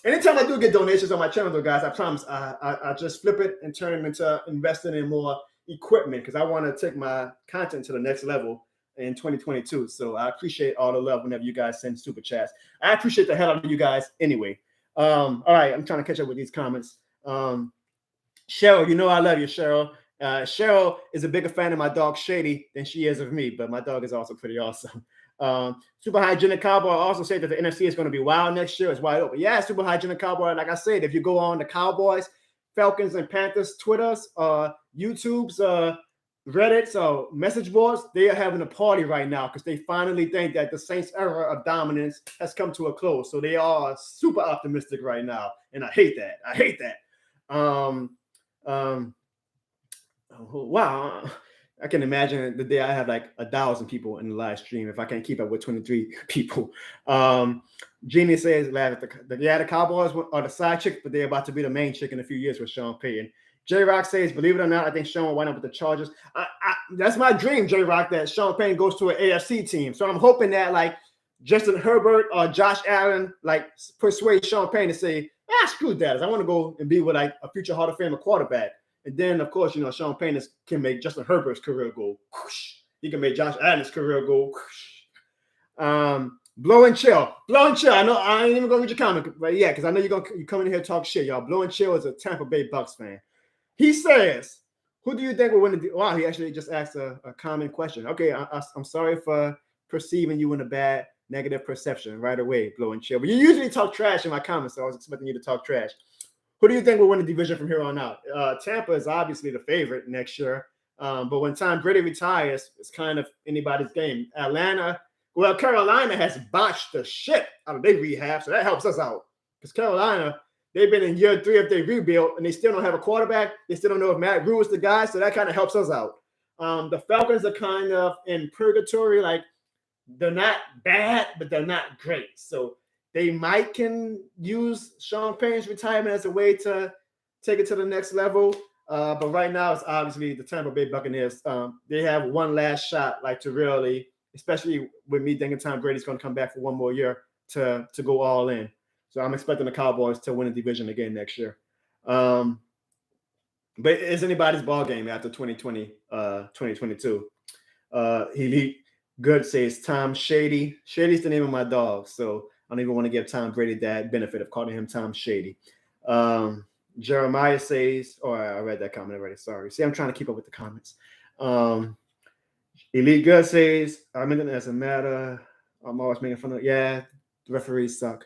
Speaker 1: Anytime I do get donations on my channel, though, guys, I promise I just flip it and turn them into investing in more equipment because I want to take my content to the next level in 2022. So I appreciate all the love whenever you guys send super chats. I appreciate the hell out of you guys anyway. All right, I'm trying to catch up with these comments. Cheryl, I love you, Cheryl. Cheryl is a bigger fan of my dog Shady than she is of me, but my dog is also pretty awesome. Super Hygienic Cowboy also said that the NFC is going to be wild next year. It's wide open. Yeah, Super Hygienic Cowboy. Like I said, if you go on the Cowboys, Falcons, and Panthers Twitters, YouTube's, Reddit's, message boards, they are having a party right now because they finally think that the Saints' era of dominance has come to a close. So they are super optimistic right now, and I hate that. Wow, I can imagine the day I have like 1,000 people in the live stream if I can't keep up with 23 people. Jeannie says that the Cowboys are the side chick, but they're about to be the main chick in a few years with Sean Payton. J-Rock says, believe it or not, I think Sean will wind up with the Chargers. That's my dream, J-Rock, that Sean Payton goes to an AFC team. So I'm hoping that, like, Justin Herbert or Josh Allen, like, persuade Sean Payton to say, screw that. I want to go and be with, like, a future Hall of Famer quarterback. And then, of course, Sean Payton can make Justin Herbert's career go whoosh. He can make Josh Allen's career go whoosh. Blow and chill. I know I ain't even gonna read your comment, but yeah, because I know you're coming in here to talk shit, y'all. Blow and chill is a Tampa Bay Bucks fan. He says, "Who do you think will win the?" Wow, he actually just asked a common question. Okay, I'm sorry for perceiving you in a bad, negative perception right away, Blow and chill. But you usually talk trash in my comments, so I was expecting you to talk trash. Who do you think will win the division from here on out? Tampa is obviously the favorite next year, but when Tom Brady retires, it's kind of anybody's game. Carolina has botched the shit out of their rehab, so that helps us out. Because Carolina, they've been in year 3 of their rebuild, and they still don't have a quarterback. They still don't know if Matt Rule is the guy, so that kind of helps us out. The Falcons are kind of in purgatory. Like, they're not bad, but they're not great. So they might can use Sean Payton's retirement as a way to take it to the next level. But right now, it's obviously the Tampa Bay Buccaneers. They have one last shot, like, to really, especially with me thinking Tom Brady's going to come back for one more year to go all in. So I'm expecting the Cowboys to win the division again next year. But it's anybody's ball game after 2022. Elite Good says Tom Shady. Shady's the name of my dog, so I don't even want to give Tom Brady that benefit of calling him Tom Shady. Jeremiah says, I read that comment already. Sorry. See, I'm trying to keep up with the comments. Elite Good says, I'm in it as a matter. I'm always making fun of it. Yeah, the referees suck.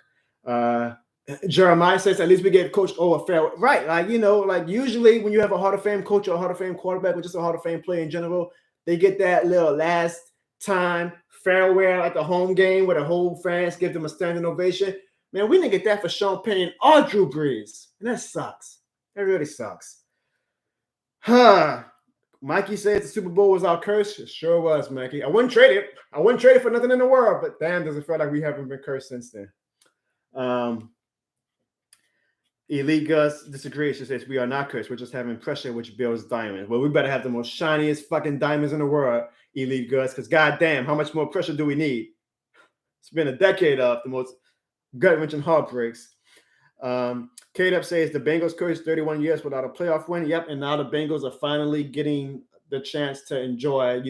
Speaker 1: Jeremiah says, at least we gave Coach O a fair. Right. Like, like usually when you have a Hall of Fame coach or a Hall of Fame quarterback or just a Hall of Fame player in general, they get that little last time farewell at the home game where the whole fans give them a standing ovation. Man, we didn't get that for Sean Payton or Drew Brees. And that sucks. That really sucks. Mikey says the Super Bowl was our curse. It sure was, Mikey. I wouldn't trade it. I wouldn't trade it for nothing in the world, but damn, does it feel like we haven't been cursed since then. Elite Gus disagrees. She says we are not cursed. We're just having pressure, which builds diamonds. Well, we better have the most shiniest fucking diamonds in the world, Elite Gus, because goddamn, how much more pressure do we need? It's been a decade of the most gut-wrenching heartbreaks. K-Dub says the Bengals cursed 31 years without a playoff win. Yep, and now the Bengals are finally getting the chance to enjoy,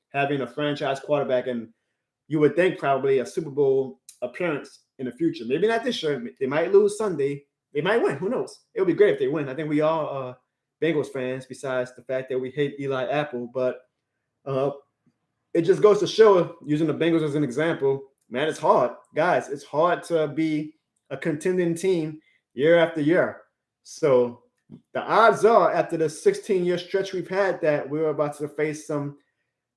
Speaker 1: having a franchise quarterback, and you would think probably a Super Bowl appearance in the future. Maybe not this year. They might lose Sunday. They might win. Who knows? It would be great if they win. I think we all are Bengals fans, besides the fact that we hate Eli Apple. But it just goes to show, using the Bengals as an example, man, it's hard. Guys, it's hard to be a contending team year after year. So the odds are, after the 16-year stretch we've had, that we're about to face some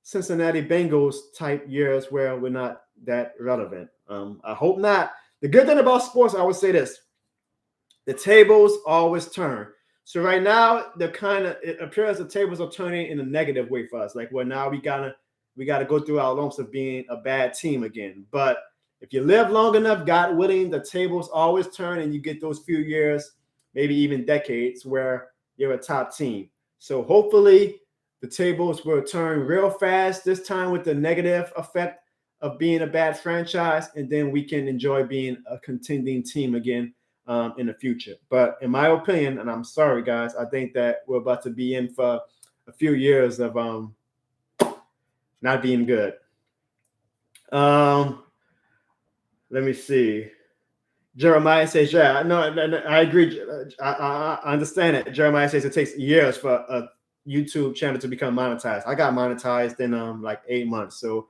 Speaker 1: Cincinnati Bengals type years where we're not that relevant. I hope not. The good thing about sports, I would say this: the tables always turn. So right now, it appears the tables are turning in a negative way for us. Like, well, now we gotta go through our lumps of being a bad team again. But if you live long enough, God willing, the tables always turn, and you get those few years, maybe even decades, where you're a top team. So hopefully the tables will turn real fast this time with the negative effect of being a bad franchise, and then we can enjoy being a contending team again in the future. But in my opinion, and I'm sorry, guys, I think that we're about to be in for a few years of not being good. Let me see. Jeremiah says, yeah, no, I agree. I understand it. Jeremiah says it takes years for a YouTube channel to become monetized. I got monetized in like 8 months. So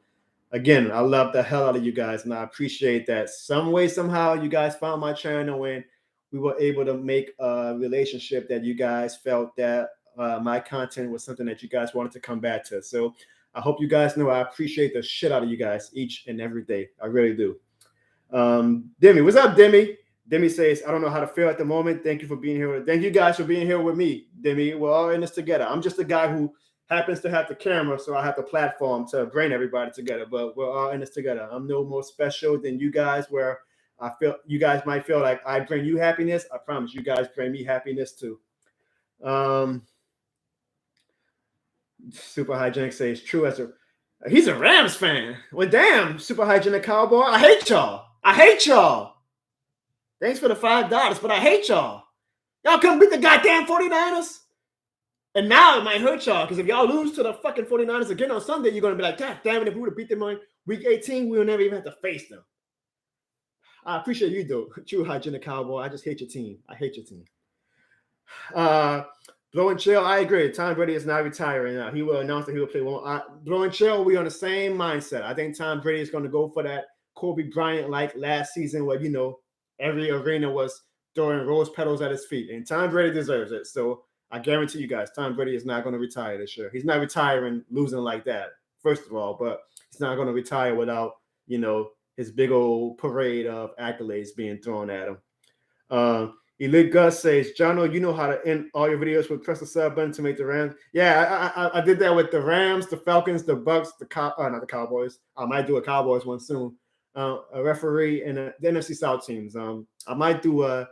Speaker 1: again, I love the hell out of you guys, and I appreciate that. Some way, somehow, you guys found my channel, and we were able to make a relationship that you guys felt that my content was something that you guys wanted to come back to. So I hope you guys know I appreciate the shit out of you guys each and every day. I really do. Demi, what's up, Demi? Demi says, I don't know how to feel at the moment. Thank you for being here. Thank you guys for being here with me, Demi. We're all in this together. I'm just a guy who happens to have the camera, so I have the platform to bring everybody together, but we're all in this together. I'm no more special than you guys, where I feel you guys might feel like I bring you happiness. I promise you guys bring me happiness too. Super Hygienic says true as a he's a Rams fan. Well, damn, Super Hygienic Cowboy. I hate y'all. I hate y'all. Thanks for the $5, but I hate y'all. Y'all couldn't beat the goddamn 49ers. And now it might hurt y'all because if y'all lose to the fucking 49ers again on Sunday, you're going to be like, God damn it, if we would have beat them on week 18, we would never even have to face them. I appreciate you, though. True Hygienic Cowboy. I just hate your team. I hate your team. Blow and Chill, I agree. Tom Brady is not retiring now. He will announce that he will play one. Blow and Chill, we on the same mindset. I think Tom Brady is going to go for that Kobe Bryant like last season where, every arena was throwing rose petals at his feet. And Tom Brady deserves it. So I guarantee you guys, Tom Brady is not going to retire this year. He's not retiring losing like that, first of all, but he's not going to retire without, his big old parade of accolades being thrown at him. Elite Gus says, Jono, you know how to end all your videos with press the sub button to make the Rams. Yeah, I did that with the Rams, the Falcons, the Bucks, not the Cowboys. I might do a Cowboys one soon. A referee and the NFC South teams. I might do a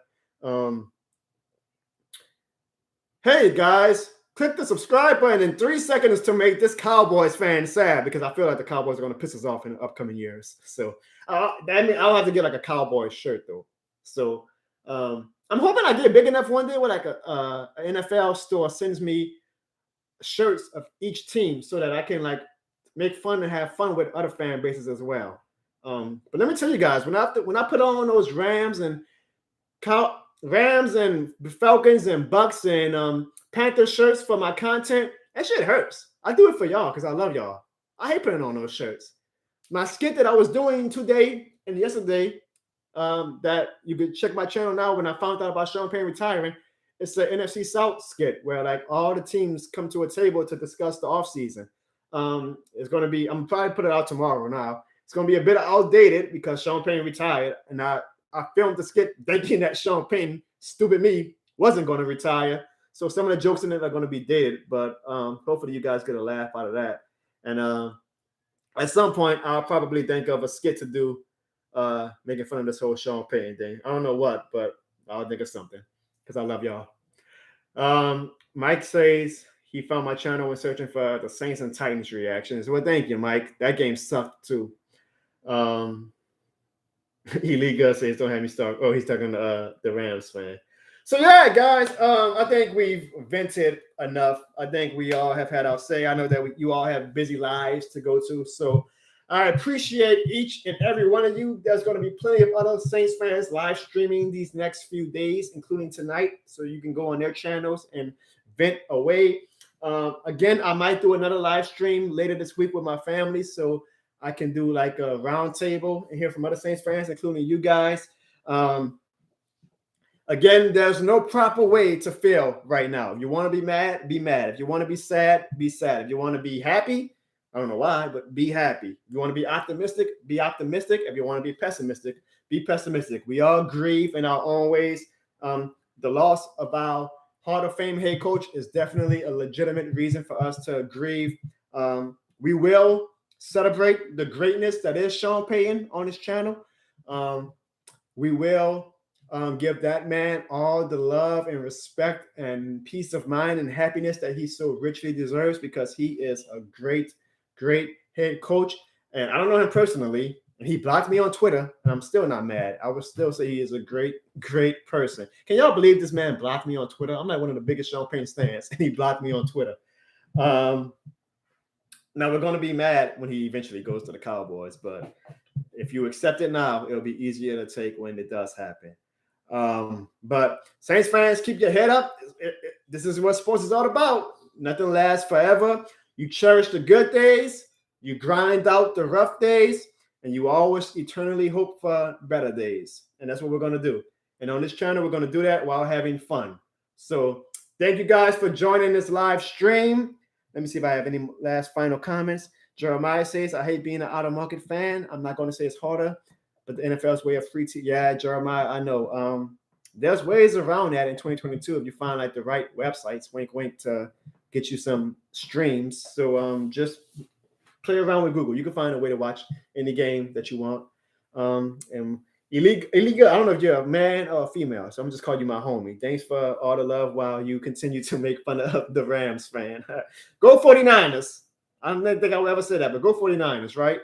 Speaker 1: hey guys, click the subscribe button in 3 seconds to make this Cowboys fan sad because I feel like the Cowboys are going to piss us off in the upcoming years. So that means I'll have to get like a Cowboys shirt though. So I'm hoping I get big enough one day where like a NFL store sends me shirts of each team so that I can like make fun and have fun with other fan bases as well. But let me tell you guys, when I put on those Rams and Falcons and Bucks and Panthers shirts for my content, that shit hurts. I do it for y'all because I love y'all. I hate putting on those shirts. My skit that I was doing today and yesterday, that you could check my channel now when I found out about Sean Payton retiring, it's the NFC South skit where like all the teams come to a table to discuss the offseason. It's going to be, I'm probably put it out tomorrow now. It's going to be a bit outdated because Sean Payton retired and I filmed the skit thinking that Sean Payton, stupid me, wasn't going to retire. So some of the jokes in it are going to be dated, but hopefully you guys get a laugh out of that. And at some point, I'll probably think of a skit to do making fun of this whole Sean Payton thing. I don't know what, but I'll think of something because I love y'all. Mike says he found my channel when searching for the Saints and Titans reactions. Well, thank you, Mike. That game sucked too. Iliga says, don't have me start. Oh, he's talking to the Rams fan. So yeah, guys, I think we've vented enough. I think we all have had our say. I know that you all have busy lives to go to. So I appreciate each and every one of you. There's going to be plenty of other Saints fans live streaming these next few days, including tonight. So you can go on their channels and vent away. Again, I might do another live stream later this week with my family. So I can do like a round table and hear from other Saints fans, including you guys. Again, there's no proper way to feel right now. If you want to be mad, be mad. If you want to be sad, be sad. If you want to be happy, I don't know why, but be happy. If you want to be optimistic, be optimistic. If you want to be pessimistic, be pessimistic. We all grieve in our own ways. The loss of our Hall of Fame head coach is definitely a legitimate reason for us to grieve. We will celebrate the greatness that is Sean Payton on his channel. We will give that man all the love and respect and peace of mind and happiness that he so richly deserves because he is a great, great head coach. And I don't know him personally. He blocked me on Twitter, and I'm still not mad. I would still say he is a great, great person. Can y'all believe this man blocked me on Twitter? I'm like one of the biggest Sean Payton stans, and he blocked me on Twitter. Now, we're going to be mad when he eventually goes to the Cowboys, but if you accept it now, it'll be easier to take when it does happen. But Saints fans, keep your head up. This is what sports is all about. Nothing lasts forever. You cherish the good days. You grind out the rough days. And you always eternally hope for better days. And that's what we're going to do. And on this channel, we're going to do that while having fun. So thank you guys for joining this live stream. Let me see if I have any last final comments. Jeremiah says, I hate being an out-of-market fan. I'm not going to say it's harder, but the NFL's way of free Yeah, Jeremiah, I know. There's ways around that in 2022 if you find like the right websites, wink, wink, to get you some streams. So just play around with Google. You can find a way to watch any game that you want. And Illegal. I don't know if you're a man or a female, so I'm just calling you my homie. Thanks for all the love while you continue to make fun of the Rams fan. Go 49ers. I don't think I will ever say that, but go 49ers, right?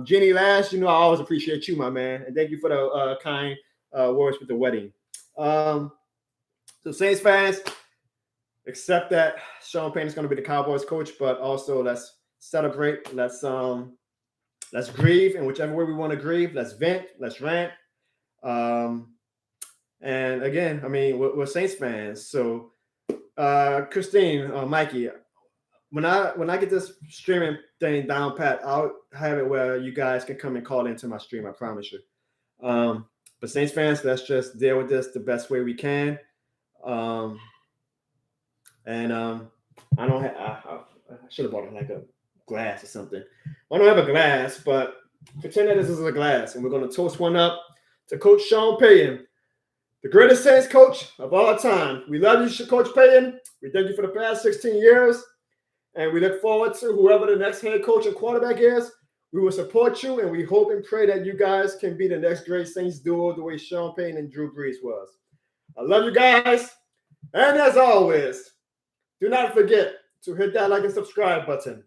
Speaker 1: Jenny Lash, I always appreciate you, my man. And thank you for the kind words with the wedding. So Saints fans, accept that Sean Payton is going to be the Cowboys coach, but also let's celebrate. Let's grieve in whichever way we want to grieve. Let's vent. Let's rant. And again, we're Saints fans. So, Christine, Mikey, when I get this streaming thing down pat, I'll have it where you guys can come and call into my stream. I promise you. But Saints fans, let's just deal with this the best way we can. I should have bought like a glass or something. I don't have a glass, but pretend that this is a glass, and we're going to toast one up to Coach Sean Payton, the greatest Saints coach of all time. We love you, Coach Payton. We thank you for the past 16 years, and we look forward to whoever the next head coach and quarterback is. We will support you, and we hope and pray that you guys can be the next great Saints duo the way Sean Payton and Drew Brees was. I love you guys, and as always, do not forget to hit that like and subscribe button.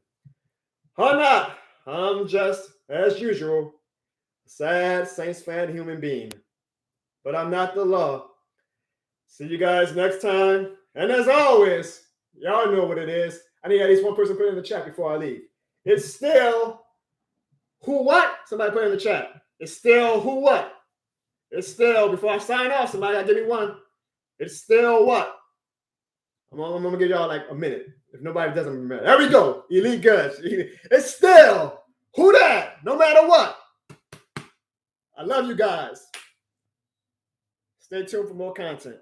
Speaker 1: Or not, I'm just, as usual, a sad Saints fan human being. But I'm not the law. See you guys next time. And as always, y'all know what it is. I need at least one person put it in the chat before I leave. It's still who what? Somebody put it in the chat. It's still who what? It's still, before I sign off, somebody gotta give me one. It's still what? I'm gonna give y'all like a minute. If nobody doesn't remember. There we go. Elite Goods. It's still who that, no matter what. I love you guys. Stay tuned for more content.